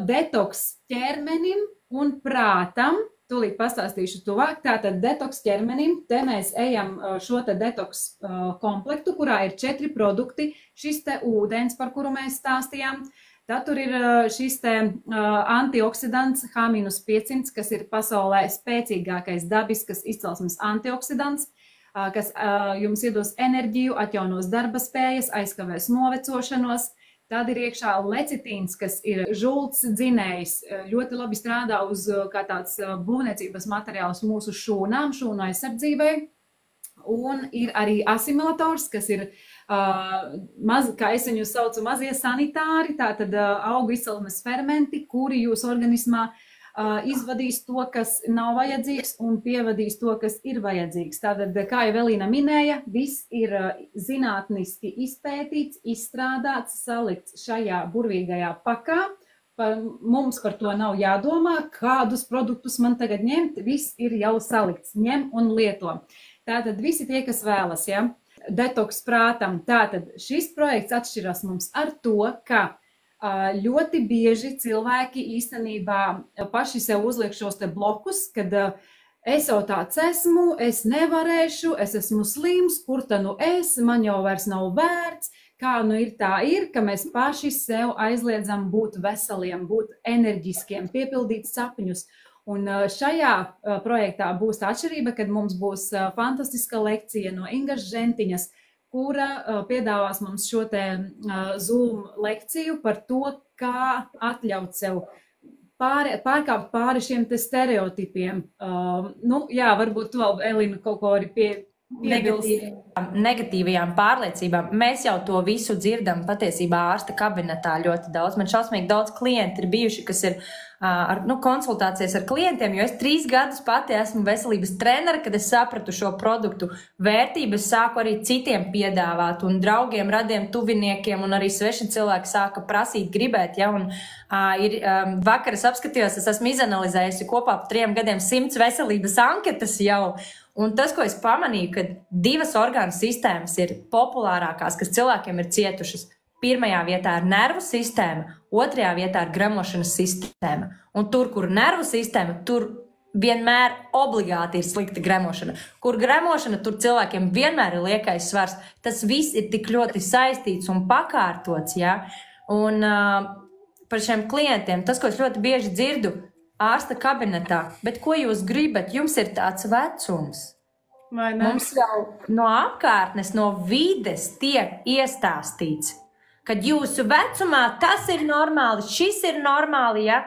detoks ķermenim un prātam. Tūlīt pastāstīšu tuvāk. Tātad detoks ķermenim, te mēs ejam šo te detoks komplektu, kurā ir 4 produkti. Šis te ūdens, par kuru mēs stāstījām. Tad tur ir šis te antioksidants H-500, kas ir pasaulē spēcīgākais dabiskas izcelsmes antioksidants, kas jums iedos enerģiju, atjaunos darba spējas, aizkavēs novecošanos. Tad ir iekšā lecitīns, kas ir žults dzinējs, ļoti labi strādā uz kā tāds būvniecības materiāls mūsu šūnām, šūnu aizsardzībai. Un ir arī asimilators, kas ir, kā es viņus saucu, mazie sanitāri, tātad augu izcelsmes fermenti, kuri jūsu organismā izvadīs to, kas nav vajadzīgs, un pievadīs to, kas ir vajadzīgs. Tātad, kā jau Elīna minēja, viss ir zinātniski izpētīts, izstrādāts, salikts šajā burvīgajā pakā. Mums par to nav jādomā, kādus produktus man tagad ņemt, viss ir jau salikts, ņem un lieto. Tātad visi tie, kas vēlas, ja? Detoks prātam. Tātad šis projekts atšķiras mums ar to, ka ļoti bieži cilvēki īstenībā paši sev uzliek šos te blokus, kad es jau tāds esmu, es nevarēšu, es esmu slims, kur ta nu es, man jau vairs nav vērts, kā nu ir tā ir, ka mēs paši sev aizliedzam būt veseliem, būt enerģiskiem, piepildīt sapņus. Un šajā projektā būs tā atšķirība, kad mums būs fantastiska lekcija no Ingas Žentiņas, kura piedāvās mums šo te Zoom lekciju par to, kā atļaut sev pārkāpt pāri šiem te stereotipiem. Jā, varbūt tu vēl, Elina, kaut ko arī negatīvajām pārliecībām. Mēs jau to visu dzirdam patiesībā ārsta kabinetā ļoti daudz. Man šausmīgi daudz klienti ir bijuši, kas ir konsultācijas ar klientiem, jo es 3 gadus pati esmu veselības trenere, kad es sapratu šo produktu vērtību, es sāku arī citiem piedāvāt, un draugiem, radiem, tuviniekiem, un arī sveši cilvēki sāka prasīt, gribēt, ja, un vakar es apskatījos, es esmu izanalizējusi kopā pa 3 gadiem 100 veselības anketas jau, un tas, ko es pamanīju, ka 2 orgānu sistēmas ir populārākās, kas cilvēkiem ir cietušas. Pirmajā vietā ir nervu sistēma, otrajā vietā ir gremošanas sistēma. Un tur, kur nervu sistēma, tur vienmēr obligāti ir slikta gremošana. Kur gremošana, tur cilvēkiem vienmēr ir liekais svars. Tas viss ir tik ļoti saistīts un pakārtots, ja? Un par šiem klientiem, tas, ko es ļoti bieži dzirdu ārsta kabinetā, bet ko jūs gribat, jums ir tāds vecums. Mums jau no apkārtnes, no vides tiek iestāstīts, kad jūsu vecumā tas ir normāli, šis ir normāli, ja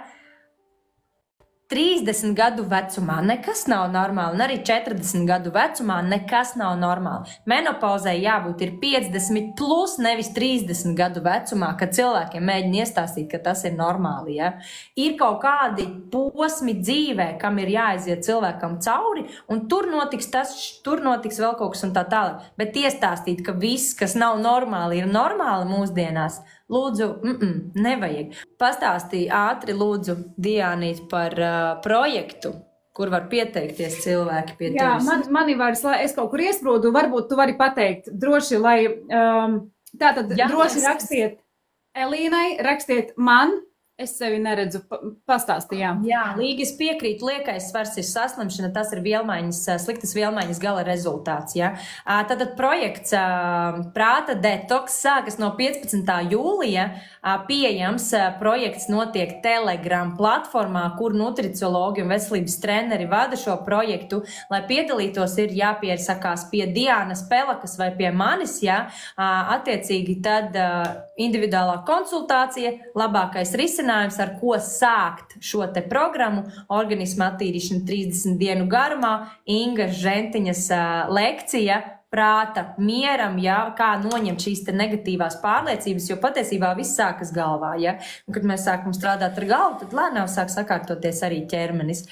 30 gadu vecumā nekas nav normāli, un arī 40 gadu vecumā nekas nav normāli. Menopauzei jābūt ir 50 plus, nevis 30 gadu vecumā, kad cilvēkiem mēģina iestāstīt, ka tas ir normāli. Ja? Ir kaut kādi posmi dzīvē, kam ir jāaiziet cilvēkam cauri, un tur notiks tas, tur notiks vēl kaut kas un tā tālāk. Bet iestāstīt, ka viss, kas nav normāli, ir normāli mūsdienās, lūdzu, nevajag. Pastāstīja ātri, lūdzu, Diānīt, par projektu, kur var pieteikties cilvēki pie Jā, tevis? mani vairs, lai es kaut kur iesprūdu, varbūt tu vari pateikt droši, lai tātad droši rakstiet Elīnai, rakstiet man. Es sevi neredzu, pastāstījām. Jā, Līga, es piekrītu, liekais svars ir saslimšana, tas ir vielmaiņas, sliktas vielmaiņas gala rezultāts. Ja? Tātad projekts Prāta detoks sākas no 15. jūlija, pieejams projekts notiek Telegram platformā, kur nutriciologi un veselības treneri vada šo projektu. Lai piedalītos, ir jāpiersakās pie Diānas Pelakas vai pie manis, ja? Attiecīgi tad individuālā konsultācija, labākais risinājums, ar ko sākt šo te programmu, organisma attīrīšana 30 dienu garumā, Inga Žentiņas lekcija prāta mieram, ja, kā noņemt šīs te negatīvās pārliecības, jo patiesībā viss sākas galvā. Ja? Un, kad mēs sākam strādāt ar galvu, tad lēnām sāk sakārtoties arī ķermenis.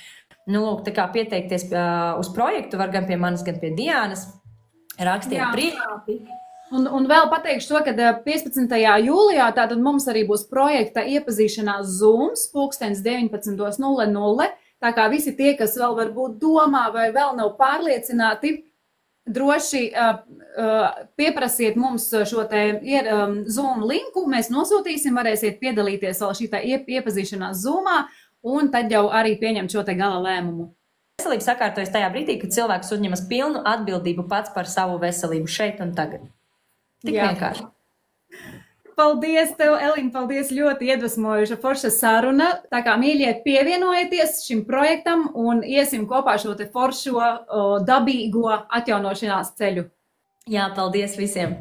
Nu, lūk, tā kā pieteikties uz projektu var gan pie manis, gan pie Diānas. Rakstiet privāti. Un vēl pateikšu to, ka 15. jūlijā tātad mums arī būs projekta iepazīšanās Zooms 19:00. Tā kā visi tie, kas vēl varbūt domā vai vēl nav pārliecināti, droši pieprasiet mums šo te Zoom linku, mēs nosūtīsim, varēsiet piedalīties vēl šī iepazīšanās Zoomā un tad jau arī pieņemt šo te gala lēmumu. Veselība sakārtojas tajā brīdī, kad cilvēks uzņemas pilnu atbildību pats par savu veselību šeit un tagad. Tik vienkārši. Paldies tev, Elīna, paldies, ļoti iedvesmojuša forša saruna. Tā kā mīļie, pievienojieties šim projektam un iesim kopā šo te foršo dabīgo atjaunošanās ceļu. Jā, paldies visiem!